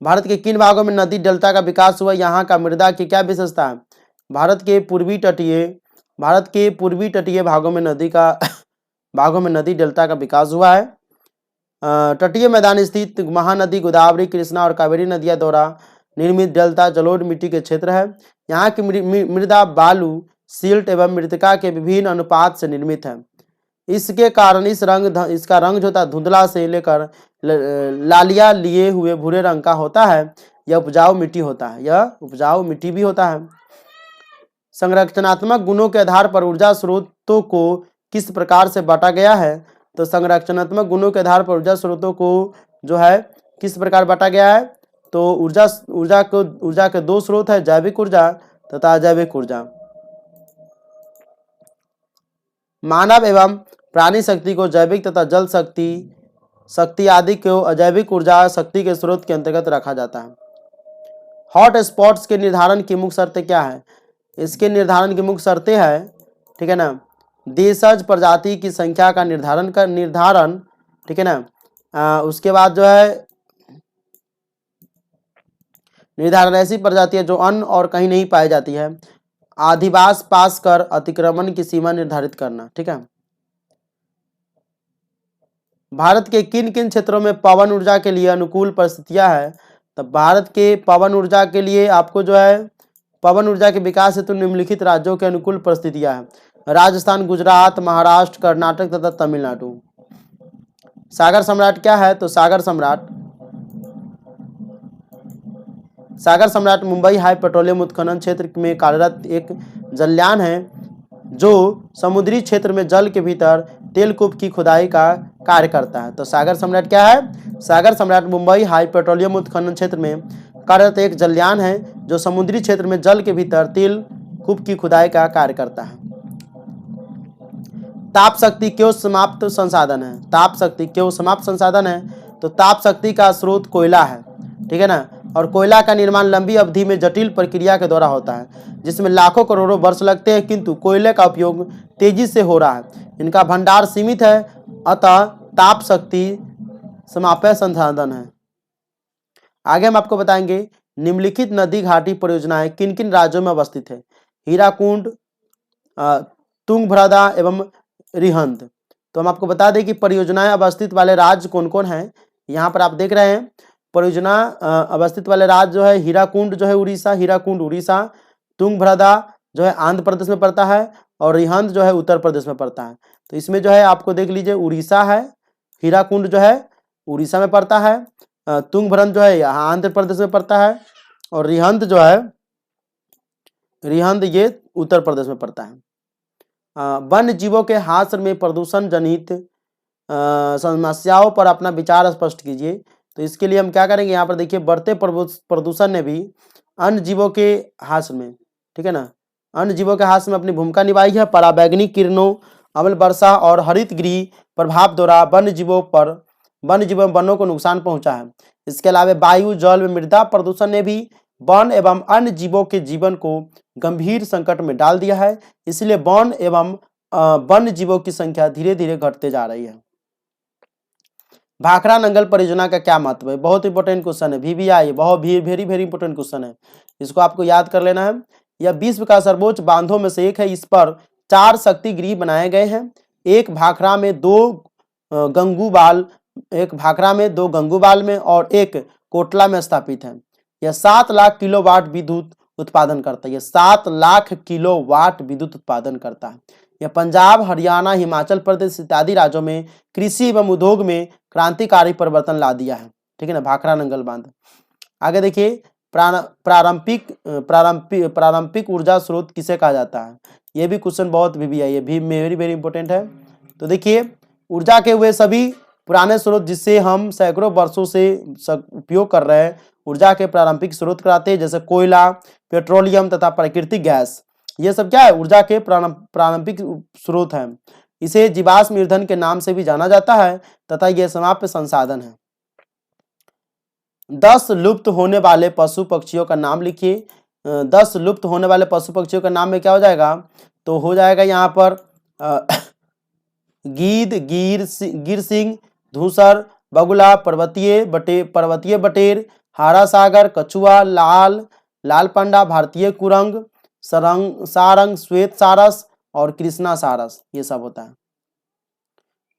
भारत के किन भागों में नदी डेल्टा का विकास हुआ, यहाँ का मृदा की क्या विशेषता है। भारत के पूर्वी तटीय भागों में नदी डेल्टा का विकास हुआ है। तटीय मैदान स्थित महानदी गोदावरी, कृष्णा और कावेरी नदियां द्वारा निर्मित डेल्टा जलोढ़ मिट्टी के क्षेत्र है। यहाँ की मृदा बालू, सिल्ट एवं मृतिका के विभिन्न अनुपात से निर्मित है। इसके कारण इसका रंग जो होता है धुंधला से लेकर लालिया लिए हुए भूरे रंग का होता है। यह उपजाऊ मिट्टी भी होता है। संरचनात्मक गुणों के आधार पर ऊर्जा स्रोतों को किस प्रकार से बांटा गया है, तो संरचनात्मक गुणों के आधार पर ऊर्जा स्रोतों को जो है किस प्रकार बांटा गया है, तो ऊर्जा के दो स्रोत है, जैविक ऊर्जा तथा अजैविक ऊर्जा। मानव एवं प्राणी शक्ति को जैविक तथा जल शक्ति आदि को अजैविक ऊर्जा शक्ति के स्रोत के अंतर्गत रखा जाता है। हॉट स्पॉट्स के निर्धारण की मुख्य शर्तें क्या है, इसके निर्धारण की मुख्य शर्तें है, ठीक है ना, देशज प्रजाति की संख्या का निर्धारण, ठीक है ना। उसके बाद जो है निर्धारण ऐसी प्रजातियां जो अन्य और कहीं नहीं पाई जाती है। अधिवास पास कर अतिक्रमण की सीमा निर्धारित करना, ठीक है। भारत के किन किन क्षेत्रों में पवन ऊर्जा के लिए अनुकूल परिस्थितियां है, तो भारत के पवन ऊर्जा के लिए आपको जो है पवन ऊर्जा के विकास हेतु निम्नलिखित राज्यों के अनुकूल परिस्थितियां हैं, राजस्थान, गुजरात, महाराष्ट्र, कर्नाटक तथा तमिलनाडु। सागर सम्राट क्या है, तो सागर सम्राट मुंबई हाई पेट्रोलियम उत्खनन क्षेत्र में कार्यरत एक जलयान है जो समुद्री क्षेत्र में जल के भीतर तेलकूप की खुदाई का कार्य करता है। तो सागर सम्राट क्या है, सागर सम्राट मुंबई हाई पेट्रोलियम उत्खनन क्षेत्र में कार्यरत एक जलयान है जो समुद्री क्षेत्र में जल के भीतर तेलकूप की खुदाई का कार्य करता है। ताप शक्ति क्यों समाप्त संसाधन है, ताप शक्ति क्यों समाप्त संसाधन है, तो ताप शक्ति का स्रोत कोयला है, ठीक है ना, और कोयला का निर्माण लंबी अवधि में जटिल प्रक्रिया के द्वारा होता है जिसमें लाखों करोड़ों वर्ष लगते हैं, किंतु कोयले का उपयोग तेजी से हो रहा है। इनका भंडार सीमित है, अतः ताप शक्ति समाप्य संसाधन है। आगे हम आपको बताएंगे निम्नलिखित नदी घाटी परियोजनाएं किन किन राज्यों में अवस्थित है, हीराकुंड, तुंगभद्रा एवं रिहंद। तो हम आपको बता दें कि परियोजनाएं अवस्थित वाले राज्य कौन कौन हैं। यहाँ पर आप देख रहे हैं परियोजना अवस्थित वाले राज्य जो है हीराकुंड जो है उड़ीसा, तुंगभद्रा जो है आंध्र प्रदेश में पड़ता है और रिहंद जो है उत्तर प्रदेश में पड़ता है। तो इसमें जो है आपको देख लीजिए उड़ीसा है, हीराकुंड जो है उड़ीसा में पड़ता है, तुंगभद्रा जो है यहाँ आंध्र प्रदेश में पड़ता है और रिहंद जो है ये उत्तर प्रदेश में पड़ता है। वन्य जीवों के हाथ में प्रदूषण जनित समस्याओं पर अपना विचार स्पष्ट कीजिए। तो इसके लिए हम क्या करेंगे, यहाँ पर देखिए बढ़ते प्रदूषण ने भी अन्य जीवों के हाथ में, ठीक है ना, अन्य जीवों के हाथ में अपनी भूमिका निभाई है। पराबैंगनी किरणों, अम्ल वर्षा और हरित गृह प्रभाव द्वारा वन्य जीवों वनों को नुकसान पहुंचा है। इसके अलावा वायु, जल में मृदा प्रदूषण ने भी वन एवं अन्य जीवों के जीवन को गंभीर संकट में डाल दिया है। इसलिए वन एवं वन्य जीवों की संख्या धीरे धीरे घटते जा रही है। भाखड़ा नंगल परियोजना का क्या महत्व है, बहुत इंपॉर्टेंट क्वेश्चन है, VVI बहुत वेरी इंपॉर्टेंट क्वेश्चन है, इसको आपको याद कर लेना है। यह विश्व का सर्वोच्च बांधों में से एक है। इस पर 4 शक्ति गृह बनाए गए हैं। एक भाखड़ा में 2 गंगूबाल में और एक कोटला में स्थापित है। यह 7 लाख किलोवाट विद्युत उत्पादन करता है। यह 7 लाख किलोवाट विद्युत उत्पादन करता है। यह पंजाब, हरियाणा, हिमाचल प्रदेश इत्यादि राज्यों में कृषि एवं उद्योग में क्रांतिकारी परिवर्तन ला दिया है, ठीक ठीक है ना, भाखड़ा नंगल बांध। आगे देखिए, प्रारंभिक ऊर्जा स्रोत किसे कहा जाता है? ये भी क्वेश्चन बहुत भी है, ये भी वेरी वेरी इंपॉर्टेंट है। तो देखिए, ऊर्जा के हुए सभी पुराने स्रोत जिससे हम सैकड़ों वर्षों से उपयोग कर रहे हैं, ऊर्जा के प्रारंभिक स्रोत कहलाते हैं, जैसे कोयला, पेट्रोलियम तथा प्राकृतिक गैस। ये सब क्या है? ऊर्जा के प्रारंभिक स्रोत हैं। इसे जीवाश्म ईंधन के नाम से भी जाना जाता है तथा यह समाप्त संसाधन है। 10 लुप्त होने वाले पशु पक्षियों का नाम लिखिए। 10 लुप्त होने वाले पशु पक्षियों का नाम में क्या हो जाएगा? तो हो जाएगा यहाँ पर गीद, गिर सिंह, धूसर, बगुला, पर्वतीय बटेर, हारा सागर, कछुआ, लाल पंडा, भारतीय कुरंग, सारंग, श्वेत सारस और कृष्णा सारस, ये सब होता है।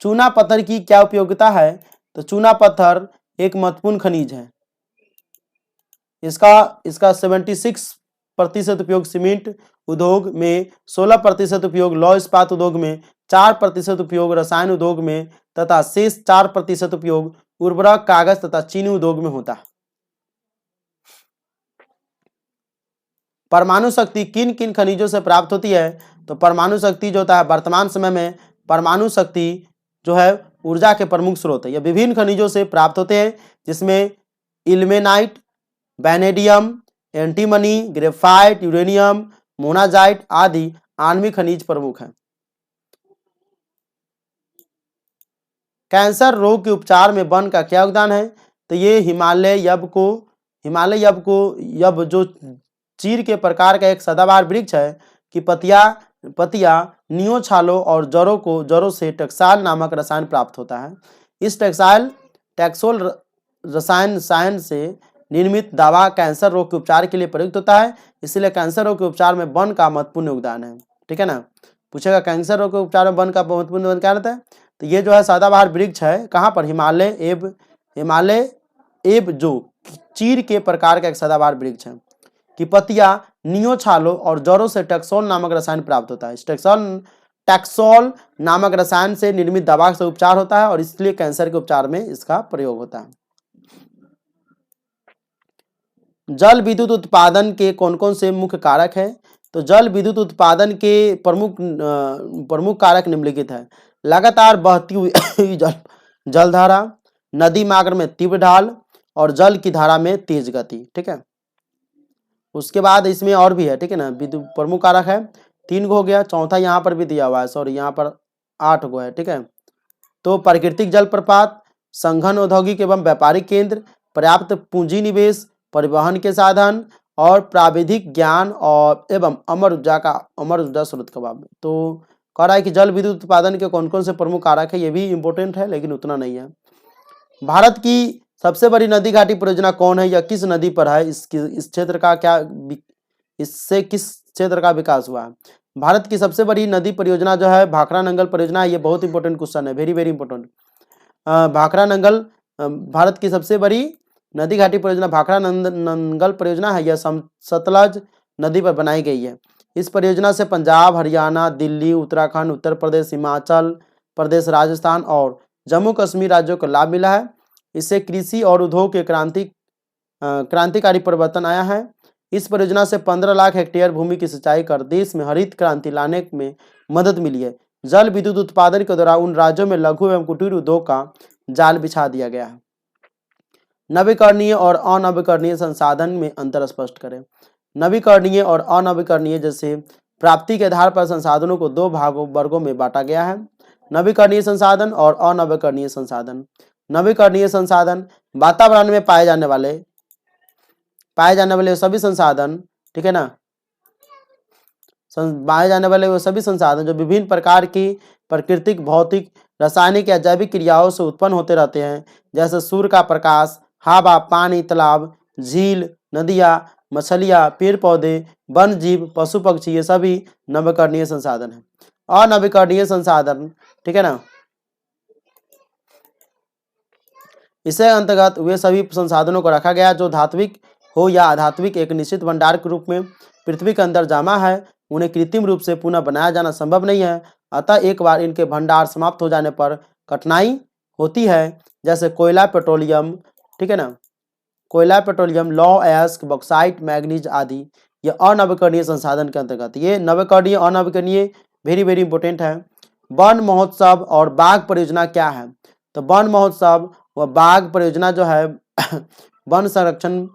चूना पत्थर की क्या उपयोगिता है? तो चूना पत्थर एक महत्वपूर्ण खनिज है। इसका 76% उपयोग सीमेंट उद्योग में, 16% उपयोग लौह इस्पात उद्योग में, 4% उपयोग रसायन उद्योग में तथा शेष 4% उपयोग उर्वरक, कागज तथा चीनी उद्योग में होता है। परमाणु शक्ति किन किन खनिजों से प्राप्त होती है? तो परमाणु शक्ति जो होता है, वर्तमान समय में परमाणु शक्ति जो है ऊर्जा के प्रमुख स्रोत है। यह विभिन्न खनिजों से प्राप्त होते हैं, जिसमें ilmenite, vanadium, antimony, graphite, uranium, monazite आदि आणविक खनिज प्रमुख हैं। कैंसर रोग के उपचार में वन का क्या योगदान है? तो ये हिमालय यब जो चीड़ के प्रकार का एक सदाबहार वृक्ष है कि पतिया नियो छालों और जड़ों से टैक्साल नामक रसायन प्राप्त होता है। इस टैक्सोल रसायन से निर्मित दवा कैंसर रोग के उपचार के लिए प्रयुक्त होता है, इसलिए कैंसर रोग के उपचार में वन का महत्वपूर्ण योगदान है। ठीक है ना, पूछेगा कैंसर रोग के उपचार में वन का महत्वपूर्ण योगदान क्या रहता है? तो ये जो है सदाबहार वृक्ष है, कहाँ पर? हिमालय एब जो चीड़ के प्रकार का एक सदाबहार वृक्ष है कि पतिया नियो छालों और जड़ों से टैक्सोल नामक रसायन प्राप्त होता है। टैक्सोल नामक रसायन से निर्मित दवा से उपचार होता है और इसलिए कैंसर के उपचार में इसका प्रयोग होता है। जल विद्युत उत्पादन के कौन कौन से मुख्य कारक है? तो जल विद्युत उत्पादन के प्रमुख कारक निम्नलिखित है। लगातार बहती हुई जलधारा, नदी मार्ग में तीव्र ढाल और जल की धारा में तेज गति। ठीक है, उसके बाद इसमें और भी है। ठीक है ना, विद्युत प्रमुख कारक है 3 गो हो गया, चौथा यहाँ पर भी दिया हुआ है, सॉरी यहाँ पर 8 गो है। ठीक है, तो प्राकृतिक जलप्रपात, संघन औद्योगिक एवं व्यापारिक केंद्र, पर्याप्त पूंजी निवेश, परिवहन के साधन और प्राविधिक ज्ञान और एवं अमर ऊर्जा स्रोत का अभाव। तो कह रहा है कि जल विद्युत उत्पादन के कौन कौन से प्रमुख कारक है, ये भी इंपॉर्टेंट है लेकिन उतना नहीं है। भारत की सबसे बड़ी नदी घाटी परियोजना कौन है या किस नदी पर है? इस क्षेत्र का क्या, इससे किस क्षेत्र का विकास हुआ है? भारत की सबसे बड़ी नदी परियोजना जो है भाखड़ा नंगल परियोजना है। ये बहुत इंपॉर्टेंट क्वेश्चन है, very very important. Bhakra Nangal Bharat की सबसे बड़ी नदी घाटी परियोजना भाखड़ा नंगल परियोजना है। यह सतलज नदी पर बनाई गई है। इस परियोजना से पंजाब, हरियाणा, दिल्ली, उत्तराखंड, उत्तर प्रदेश, हिमाचल प्रदेश, राजस्थान और जम्मू कश्मीर राज्यों को लाभ मिला है। इससे कृषि और उद्योग के क्रांतिकारी परिवर्तन आया है। इस परियोजना से 15 लाख हेक्टेयर भूमि की सिंचाई कर देश में हरित क्रांति लाने में मदद मिली है। जल विद्युत उत्पादन के दौरान उन राज्यों में लघु एवं कुटीर उद्योग का जाल बिछा दिया गया है। नवीकरणीय और अनवीकरणीय संसाधन में अंतर स्पष्ट करें। नवीकरणीय और अनवीकरणीय जैसे प्राप्ति के आधार पर संसाधनों को 2 वर्गों में बांटा गया है, नवीकरणीय संसाधन और अनवीकरणीय संसाधन। नवीकरणीय संसाधन वातावरण में पाए जाने वाले सभी संसाधन, ठीक है ना, पाए जाने वाले वो सभी संसाधन जो विभिन्न प्रकार की प्राकृतिक, भौतिक, रासायनिक या जैविक क्रियाओं से उत्पन्न होते रहते हैं, जैसे सूर्य का प्रकाश, हवा, पानी, तालाब, झील, नदियां, मछलियां, पेड़ पौधे, वन जीव, पशु पक्षी, ये सभी नवीकरणीय संसाधन है। अनवीकरणीय संसाधन, ठीक है ना, इसके अंतर्गत वे सभी संसाधनों को रखा गया जो धात्विक हो या अधात्विक एक निश्चित भंडार के रूप में पृथ्वी के अंदर जमा है। उन्हें कृत्रिम रूप से पुनः बनाया जाना संभव नहीं है, अतः एक बार इनके भंडार समाप्त हो जाने पर कठिनाई होती है, जैसे कोयला, पेट्रोलियम, ठीक है ना। कोयला, पेट्रोलियम, लौह अयस्क, बॉक्साइट, मैग्नीज आदि ये अनवीकरणीय संसाधन के अंतर्गत। ये नवीकरणीय अनवीकरणीय वेरी वेरी इंपॉर्टेंट है। वन महोत्सव और बाघ परियोजना क्या है? तो वन महोत्सव व बाघ परियोजना जो है वन संरक्षण,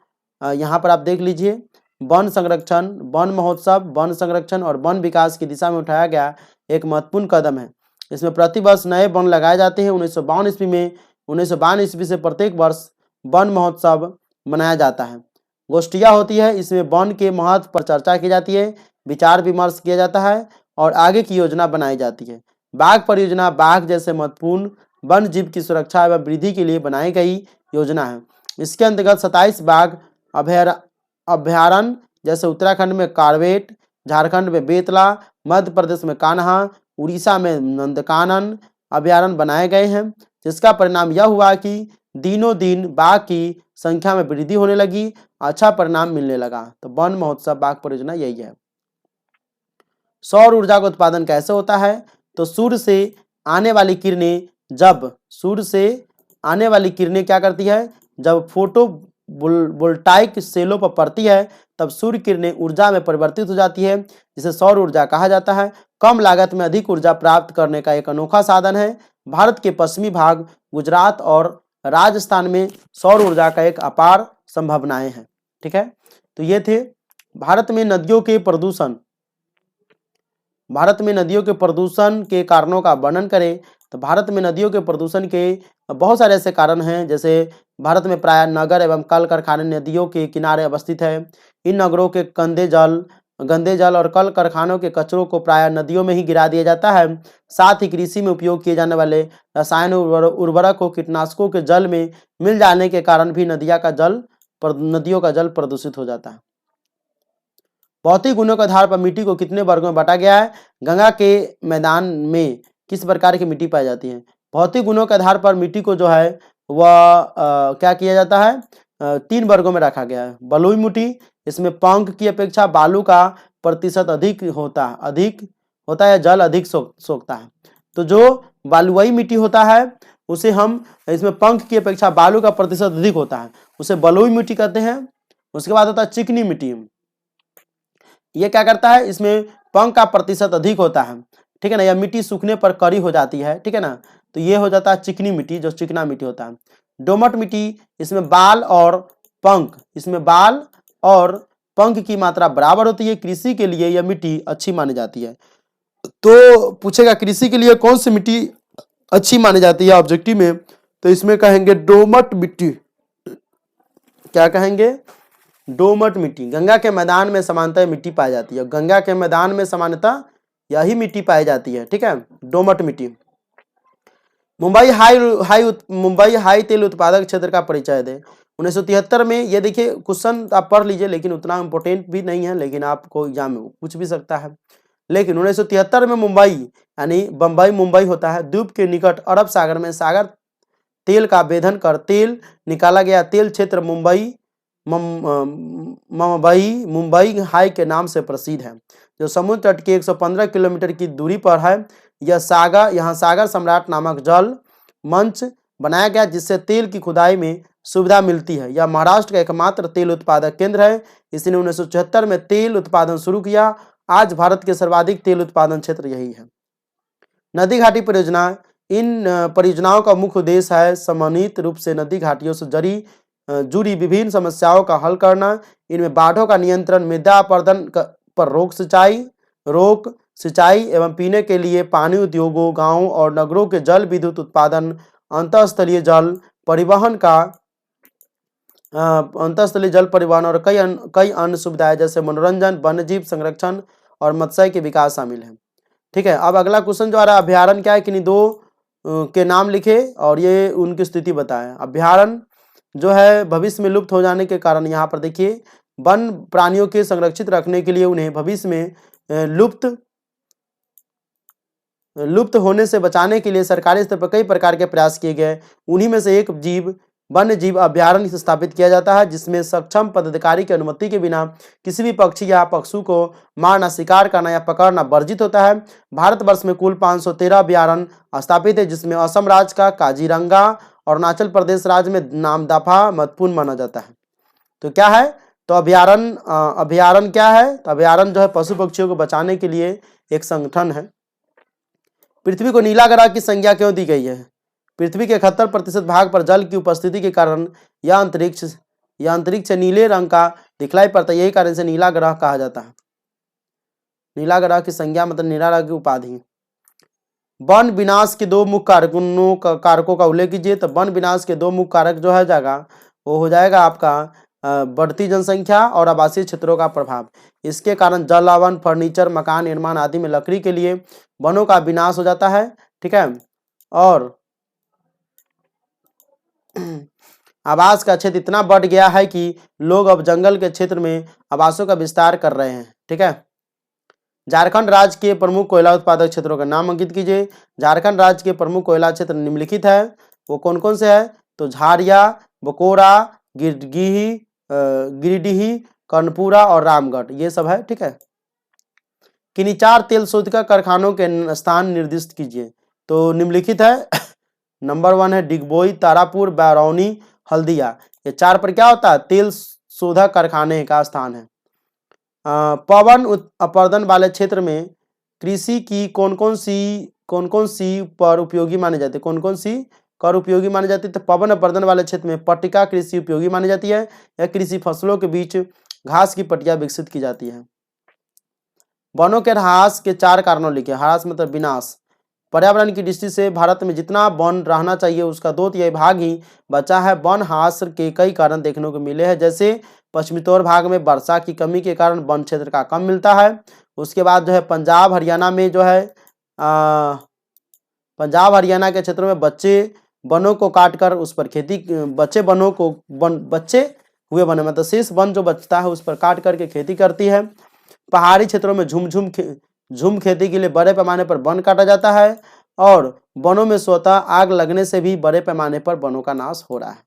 यहाँ पर आप देख लीजिए, वन संरक्षण, वन महोत्सव, वन संरक्षण और वन विकास की दिशा में उठाया गया एक महत्वपूर्ण कदम है। इसमें प्रतिवर्ष नए वन लगाए जाते हैं। 1952 ईस्वी में 1952 ईस्वी से प्रत्येक वर्ष वन महोत्सव मनाया जाता है। गोष्ठियाँ होती है, इसमें वन के महत्व पर चर्चा की जाती है, विचार विमर्श किया जाता है और आगे की योजना बनाई जाती है। बाघ परियोजना बाघ जैसे महत्वपूर्ण वन जीव की सुरक्षा एवं वृद्धि के लिए बनाई गई योजना है। इसके अंतर्गत 27 बाघ अभ्यारण्य जैसे उत्तराखंड में कार्बेट, झारखंड में बेतला, मध्य प्रदेश में कान्हा, उड़ीसा में नंदकानन अभ्यारण्य बनाए गए हैं, जिसका परिणाम यह हुआ कि दिनों दिन बाघ की संख्या में वृद्धि होने लगी, अच्छा परिणाम मिलने लगा। तो वन महोत्सव बाघ परियोजना यही है। सौर ऊर्जा का उत्पादन कैसे होता है? तो सूर्य से आने वाली किरणें, जब सूर्य से आने वाली किरणें क्या करती है, जब फोटो वोल्टाइक सेलों पर पड़ती है तब सूर्य किरणें ऊर्जा में परिवर्तित हो जाती है, जिसे सौर ऊर्जा कहा जाता है। कम लागत में अधिक ऊर्जा प्राप्त करने का एक अनोखा साधन है। भारत के पश्चिमी भाग गुजरात और राजस्थान में सौर ऊर्जा का एक अपार संभावनाएं हैं। ठीक है, तो ये थे भारत में नदियों के प्रदूषण। भारत में नदियों के प्रदूषण के कारणों का वर्णन करें। तो भारत में नदियों के प्रदूषण के बहुत सारे ऐसे कारण हैं, जैसे भारत में प्राय नगर एवं कल कारखाने नदियों के किनारे अवस्थित है। इन नगरों के गंदे जल और कल कारखानों के कचरों को प्राय नदियों में ही गिरा दिया जाता है। साथ ही कृषि में उपयोग किए जाने वाले रसायन उर्वरकों कीटनाशकों के जल में मिल जाने के कारण भी नदियों का जल प्रदूषित हो जाता है। भौतिक गुणों के आधार पर मिट्टी को कितने वर्गों में बांटा गया है? गंगा के मैदान में किस प्रकार की मिट्टी पाई जाती है? भौतिक गुणों के आधार पर मिट्टी को जो है वह क्या किया जाता है? 3 वर्गों में रखा गया है। बलुई मिट्टी, इसमें पंख की अपेक्षा बालू का प्रतिशत अधिक होता है, जल अधिक सोखता है। तो जो बालुई मिट्टी होता है उसे हम, इसमें पंख की अपेक्षा बालू का प्रतिशत अधिक होता है, उसे बलुई मिट्टी कहते हैं। उसके बाद होता है चिकनी मिट्टी। ये क्या करता है, इसमें पंख का प्रतिशत अधिक होता है, ठीक है ना। यह मिट्टी सूखने पर कड़ी हो जाती है, ठीक है ना। तो ये हो जाता है चिकनी मिट्टी, जो चिकना मिट्टी होता है। दोमट मिट्टी, इसमें बाल और पंख की मात्रा बराबर होती है। कृषि के लिए यह मिट्टी अच्छी मानी जाती है। तो पूछेगा कृषि के लिए कौन सी मिट्टी अच्छी मानी जाती है ऑब्जेक्टिव में, तो इसमें कहेंगे दोमट मिट्टी। क्या कहेंगे? दोमट मिट्टी। गंगा के मैदान में सामान्यतः मिट्टी पाई जाती है। गंगा के मैदान में सामान्यतः यही मिट्टी पाई जाती है, ठीक है, दोमट मिट्टी। मुंबई हाई तेल उत्पादक क्षेत्र का परिचय दे। 1973 में, ये देखिए क्वेश्चन आप पढ़ लीजिए, लेकिन उतना इंपॉर्टेंट भी नहीं है, लेकिन आपको एग्जाम में पूछ भी सकता है। लेकिन 1973 में मुंबई यानी बम्बई मुंबई होता है, द्वीप के निकट अरब सागर में सागर तेल का वेधन कर तेल निकाला गया। तेल क्षेत्र मुंबई हाई के नाम से प्रसिद्ध है, जो समुद्र तट के 115 किलोमीटर की दूरी पर है। यहाँ सागर सम्राट नामक जल मंच बनाया गया, जिससे तेल की खुदाई में सुविधा मिलती है। यह महाराष्ट्र का एकमात्र तेल उत्पादक केंद्र है। इसने 1976 में तेल उत्पादन शुरू किया। आज भारत के सर्वाधिक तेल उत्पादन क्षेत्र यही है। नदी घाटी परियोजना, इन परियोजनाओं का मुख्य उद्देश्य है समन्वित रूप से नदी घाटियों से जुड़ी विभिन्न समस्याओं का हल करना। इनमें बाढ़ों का नियंत्रण, मृदा अपरदन पर रोक, सिंचाई एवं पीने के लिए पानी उद्योगों, गांवों और नगरों के जल विद्युत उत्पादन, अंतःस्थलीय जल परिवहन और कई अन्य सुविधाएं जैसे मनोरंजन, वन्यजीव संरक्षण और मत्स्य के विकास शामिल है। ठीक है, अब अगला क्वेश्चन जो आ रहा है, अभ्यारण्य क्या है? किन्हीं 2 के नाम लिखे और ये उनकी स्थिति बताएं। अभ्यारण्य जो है भविष्य में लुप्त हो जाने के कारण, यहाँ पर देखिए वन प्राणियों के संरक्षित रखने के लिए उन्हें भविष्य में लुप्त होने से बचाने के लिए सरकारी स्तर पर कई प्रकार के प्रयास किए गए। उन्हीं में से एक वन्य जीव अभ्यारण्य स्थापित किया जाता है, जिसमें सक्षम पदाधिकारी की अनुमति के बिना किसी भी पक्षी या पशु को मारना, शिकार करना या पकड़ना वर्जित होता है। भारतवर्ष में कुल 513 अभ्यारण्य स्थापित है, जिसमें असम राज्य का काजीरंगा अरुणाचल प्रदेश राज्य में नामदफा महत्वपूर्ण माना जाता है। तो क्या है, तो अभयारण्य क्या है, तो अभयारण्य जो है पशु पक्षियों को बचाने के लिए एक संगठन है। पृथ्वी को नीला ग्रह की संज्ञा क्यों दी गई है? पृथ्वी के 71% भाग पर जल की उपस्थिति के कारण यह अंतरिक्ष नीले रंग का दिखलाई पड़ता है, यही कारण से नीला ग्रह कहा जाता है। नीला ग्रह की संज्ञा मतलब नीला ग्रह की उपाधि। वन विनाश के दो मुख्य कारकों का उल्लेख कीजिए। तो वन विनाश के दो मुख्य कारक जो है जाएगा वो हो जाएगा आपका बढ़ती जनसंख्या और आवासीय क्षेत्रों का प्रभाव। इसके कारण जलावन, फर्नीचर, मकान निर्माण आदि में लकड़ी के लिए वनों का विनाश हो जाता है। ठीक है, और आवास का क्षेत्र इतना बढ़ गया है कि लोग अब जंगल के क्षेत्र में आवासों का विस्तार कर रहे हैं। ठीक है, झारखंड राज्य के प्रमुख कोयला उत्पादक क्षेत्रों का नाम अंकित कीजिए। झारखंड राज्य के प्रमुख कोयला क्षेत्र निम्नलिखित है, वो कौन कौन से है? तो झारिया, बकोरा, गिरिडीह, कर्णपुरा और रामगढ़, ये सब है। ठीक है, किन्हीं 4 तेल शोधिका कारखानों के स्थान निर्दिष्ट कीजिए। तो निम्नलिखित है नंबर 1 है डिगबोई, तारापुर, बरौनी, हल्दिया। ये 4 पर क्या होता है? तेल शोधक कारखाने का स्थान है। पवन अपर्दन वाले क्षेत्र में कृषि की कौन कौन सी पर उपयोगी मानी जाती है? कौन कौन सी कर उपयोगी मानी जाती है? तो पवन अपर्दन वाले क्षेत्र में पट्टिका कृषि उपयोगी मानी जाती है, या कृषि फसलों के बीच घास की पट्टियां विकसित की जाती है। वनों के ह्रास के 4 कारणों लिखे। ह्रास मतलब विनाश। पर्यावरण की दृष्टि से भारत में जितना वन रहना चाहिए उसका 2/3 भाग ही बचा है। वन ह्रास के कई कारण देखने को मिले हैं, जैसे पश्चिमोत्तर भाग में वर्षा की कमी के कारण वन क्षेत्र का कम मिलता है। उसके बाद जो है पंजाब हरियाणा में जो है पंजाब हरियाणा के क्षेत्रों में बच्चे वनों को काटकर उस पर खेती बच्चे हुए वन मतलब शेष वन जो बचता है उस पर काट करके खेती करती है। पहाड़ी क्षेत्रों में झूम खेती के लिए बड़े पैमाने पर वन काटा जाता है, और वनों में स्वतः आग लगने से भी बड़े पैमाने पर वनों का नाश हो रहा है।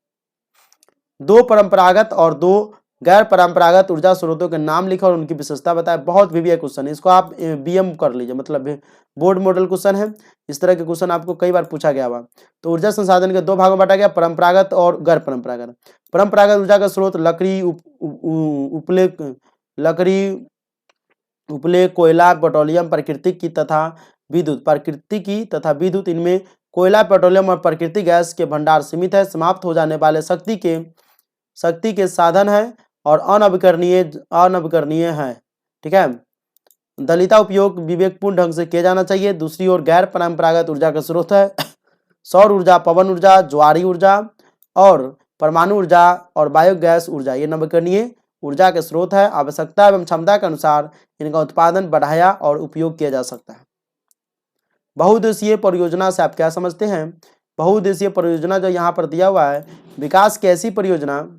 2 परंपरागत और 2 गैर परंपरागत ऊर्जा स्रोतों के नाम लिखो और उनकी विशेषता बताए। बहुत वीवीआई क्वेश्चन है, इसको आप बीएम कर लीजिए, मतलब बोर्ड मॉडल क्वेश्चन है। इस तरह के क्वेश्चन आपको कई बार पूछा गया हुआ। तो ऊर्जा संसाधन के 2 भागों में बांटा गया, परंपरागत और गैर परंपरागत। परंपरागत ऊर्जा का स्रोत उपले, कोयला, पेट्रोलियम, प्राकृतिक तथा विद्युत। इनमें कोयला, पेट्रोलियम और प्राकृतिक गैस के भंडार सीमित है, समाप्त हो जाने वाले शक्ति के साधन है और अनवीकरणीय है। ठीक है, दलिता उपयोग विवेकपूर्ण ढंग से किया जाना चाहिए। दूसरी ओर गैर परंपरागत ऊर्जा का स्रोत है सौर ऊर्जा, पवन ऊर्जा, ज्वारी ऊर्जा और परमाणु ऊर्जा और बायोगैस ऊर्जा। ये नवीकरणीय ऊर्जा के स्रोत है। आवश्यकता एवं क्षमता के अनुसार इनका उत्पादन बढ़ाया और उपयोग किया जा सकता है। बहुउद्देशीय परियोजना से आप क्या समझते हैं? बहुउद्देशीय परियोजना जो यहाँ पर दिया हुआ है, विकास की ऐसी परियोजना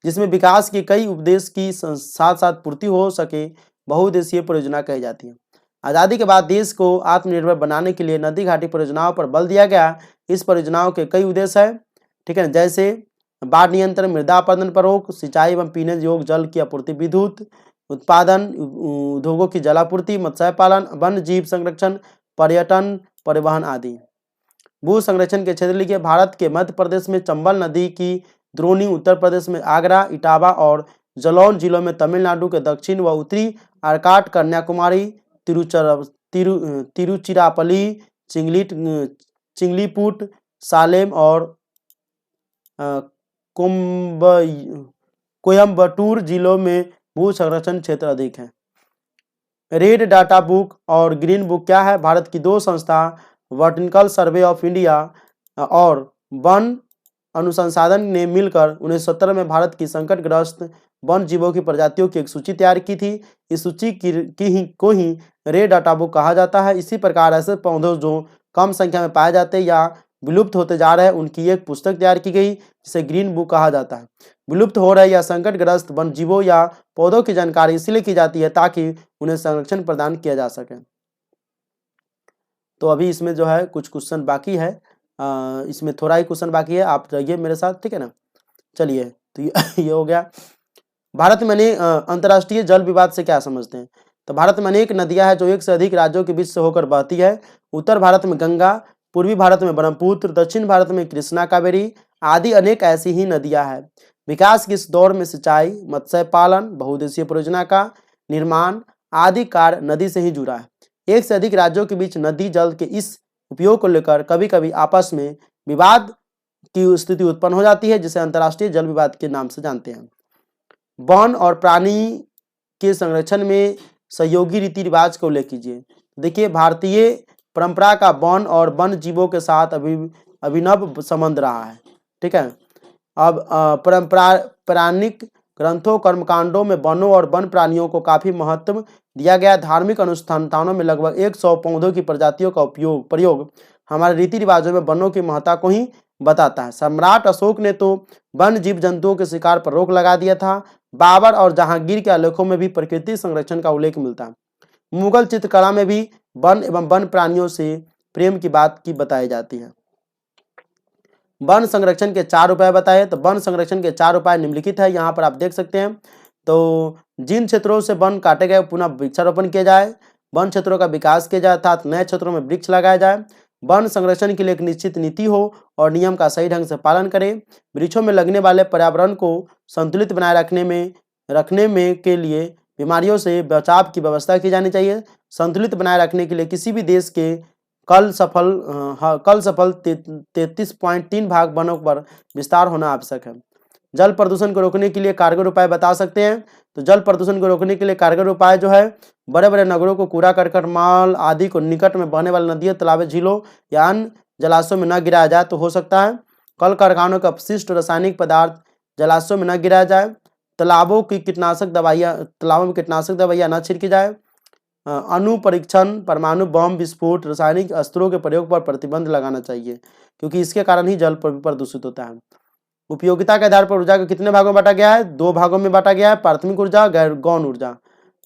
जिसमें विकास के कई उद्देश्य की साथ साथ पूर्ति हो सके, बहुउद्देशीय परियोजना कही जाती है। आज़ादी के बाद देश को आत्मनिर्भर बनाने के लिए नदी घाटी परियोजनाओं पर बल दिया गया। इस परियोजनाओं के कई उद्देश्य है। ठीक है, जैसे बाढ़ नियंत्रण, मृदा अपरदन पर रोक, सिंचाई एवं पीने योग्य जल की आपूर्ति, विद्युत उत्पादन, उद्योगों की जलापूर्ति, मत्स्य पालन, वन्य जीव संरक्षण, पर्यटन, परिवहन आदि। भू संरक्षण के क्षेत्र लिखिए। भारत के मध्य प्रदेश में चंबल नदी की द्रोणी, उत्तर प्रदेश में आगरा, इटावा और जालौन जिलों में तमिलनाडु के दक्षिण व उत्तरी आर्काट, कन्याकुमारी, तिरुचिरापल्ली, चिंगलीपुट, सालेम और कोयम्बटूर जिलों में भू संरक्षण क्षेत्र अधिक है। रेड डाटा बुक और ग्रीन बुक क्या है? भारत की 2 संस्था वर्टिकल सर्वे ऑफ इंडिया और वन अनुसंधान ने मिलकर 1970 में भारत की संकटग्रस्त वन जीवों की प्रजातियों की एक सूची तैयार की थी। इस सूची को ही रेड डाटा बुक कहा जाता है। इसी प्रकार ऐसे पौधों जो कम संख्या में पाए जाते या विलुप्त होते जा रहे हैं उनकी एक पुस्तक तैयार की गई जिसे ग्रीन बुक कहा जाता है। विलुप्त हो रहे या संकटग्रस्त वन जीवों या पौधों की जानकारी इसलिए की जाती है ताकि उन्हें संरक्षण प्रदान किया जा सके। तो अभी इसमें जो है कुछ क्वेश्चन बाकी है, इसमें थोड़ा ही क्वेश्चन बाकी है, आप रहिए मेरे साथ, ठीक है ना। चलिए, तो ये हो गया। भारत में अंतर्राष्ट्रीय जल विवाद से क्या समझते हैं? तो भारत में अनेक नदियां हैं जो एक से अधिक राज्यों के बीच से होकर बहती है। उत्तर भारत में गंगा, पूर्वी भारत में ब्रह्मपुत्र, दक्षिण भारत में कृष्णा, कावेरी आदि अनेक ऐसी ही नदियां हैं। विकास के इस दौर में सिंचाई, मत्स्य पालन, बहुउद्देशीय परियोजना का निर्माण आदि कार्य नदी से ही जुड़ा है। एक से अधिक राज्यों के बीच नदी जल के इस उपयोग को लेकर कभी कभी आपस में विवाद की स्थिति उत्पन्न हो जाती है, जिसे अंतर्राष्ट्रीय जल विवाद के नाम से जानते हैं। वन और प्राणी के संरक्षण में सहयोगी रीति रिवाज को उल्लेख कीजिए। देखिए, भारतीय परंपरा का वन और वन जीवों के साथ अभिनव संबंध रहा है। ठीक है। अब पौराणिक ग्रंथों, कर्मकांडों में वनों और वन प्राणियों को काफी महत्व दिया गया। धार्मिक अनुष्ठानों में लगभग 100 पौधों की प्रजातियों का प्रयोग हमारे रीति रिवाजों में वनों की महत्ता को ही बताता है। सम्राट अशोक ने तो वन जीव जंतुओं के शिकार पर रोक लगा दिया था। बाबर और जहांगीर के आलेखों में भी प्रकृति संरक्षण का उल्लेख मिलता है। मुगल चित्रकला में भी वन एवं वन प्राणियों से प्रेम की बात की बताई जाती है। वन संरक्षण के 4 उपाय बताए। तो वन संरक्षण के 4 उपाय निम्नलिखित है, यहाँ पर आप देख सकते हैं। तो जिन क्षेत्रों से वन काटे गए पुनः वृक्षारोपण किया जाए, वन क्षेत्रों का विकास किया जाए अर्थात नए क्षेत्रों में वृक्ष लगाया जाए, वन संरक्षण के लिए एक निश्चित नीति हो और नियम का सही ढंग से पालन करें, वृक्षों में लगने वाले पर्यावरण को संतुलित बनाए रखने में के लिए बीमारियों से बचाव की व्यवस्था की जानी चाहिए। संतुलित बनाए रखने के लिए किसी भी देश के कल सफल 33.3 भाग वनों पर विस्तार होना आवश्यक है। जल प्रदूषण को रोकने के लिए कारगर उपाय बता सकते हैं। तो जल प्रदूषण को रोकने के लिए कारगर उपाय जो है, बड़े बड़े नगरों को कूड़ा करकट, माल आदि को निकट में बहने वाली नदियों, तालाबों, झीलों या अन्य जलाशयों में न गिराया जाए तो हो सकता है। कल कारखानों का अपशिष्ट रासायनिक पदार्थ जलाशयों में न गिराया जाए। तालाबों में कीटनाशक दवाइयाँ न छिड़की जाए। अणु परीक्षण, परमाणु बम विस्फोट, रासायनिक अस्त्रों के प्रयोग पर प्रतिबंध लगाना चाहिए, क्योंकि इसके कारण ही जल प्रदूषित होता है। उपयोगिता के आधार पर ऊर्जा को कितने भागों में बांटा गया है? 2 भागों में बांटा गया है, प्राथमिक ऊर्जा,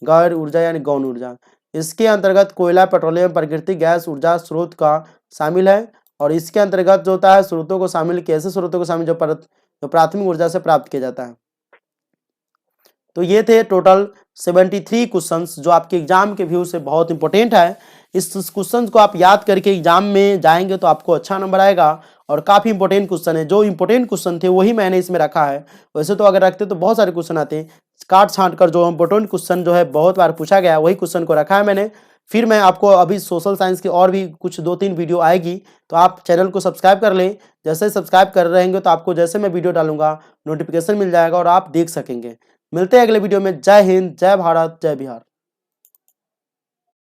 गैर ऊर्जा यानी गौण ऊर्जा। इसके अंतर्गत कोयला, पेट्रोलियम, प्राकृतिक गैस ऊर्जा स्रोत का शामिल है। और इसके अंतर्गत जो होता है स्रोतों को शामिल, कैसे स्रोतों को शामिल, जो प्राथमिक ऊर्जा से प्राप्त किया जाता है। तो ये थे टोटल 73 क्वेश्चंस जो आपके एग्जाम के व्यू से बहुत इंपॉर्टेंट है। इस क्वेश्चंस को आप याद करके एग्जाम में जाएंगे तो आपको अच्छा नंबर आएगा और काफी इंपॉर्टेंट क्वेश्चन है। जो इंपॉर्टेंट क्वेश्चन थे वही मैंने इसमें रखा है। वैसे तो अगर रखते तो बहुत सारे क्वेश्चन आते हैं, काट छांट कर जो इंपॉर्टेंट क्वेश्चन जो है बहुत बार पूछा गया वही क्वेश्चन को रखा है मैंने। फिर मैं आपको अभी सोशल साइंस की और भी कुछ 2-3 वीडियो आएगी, तो आप चैनल को सब्सक्राइब कर लें। जैसे सब्सक्राइब कर रहेंगे तो आपको जैसे मैं वीडियो डालूंगा नोटिफिकेशन मिल जाएगा और आप देख सकेंगे। मिलते हैं अगले वीडियो में। जय हिंद, जय भारत, जय बिहार।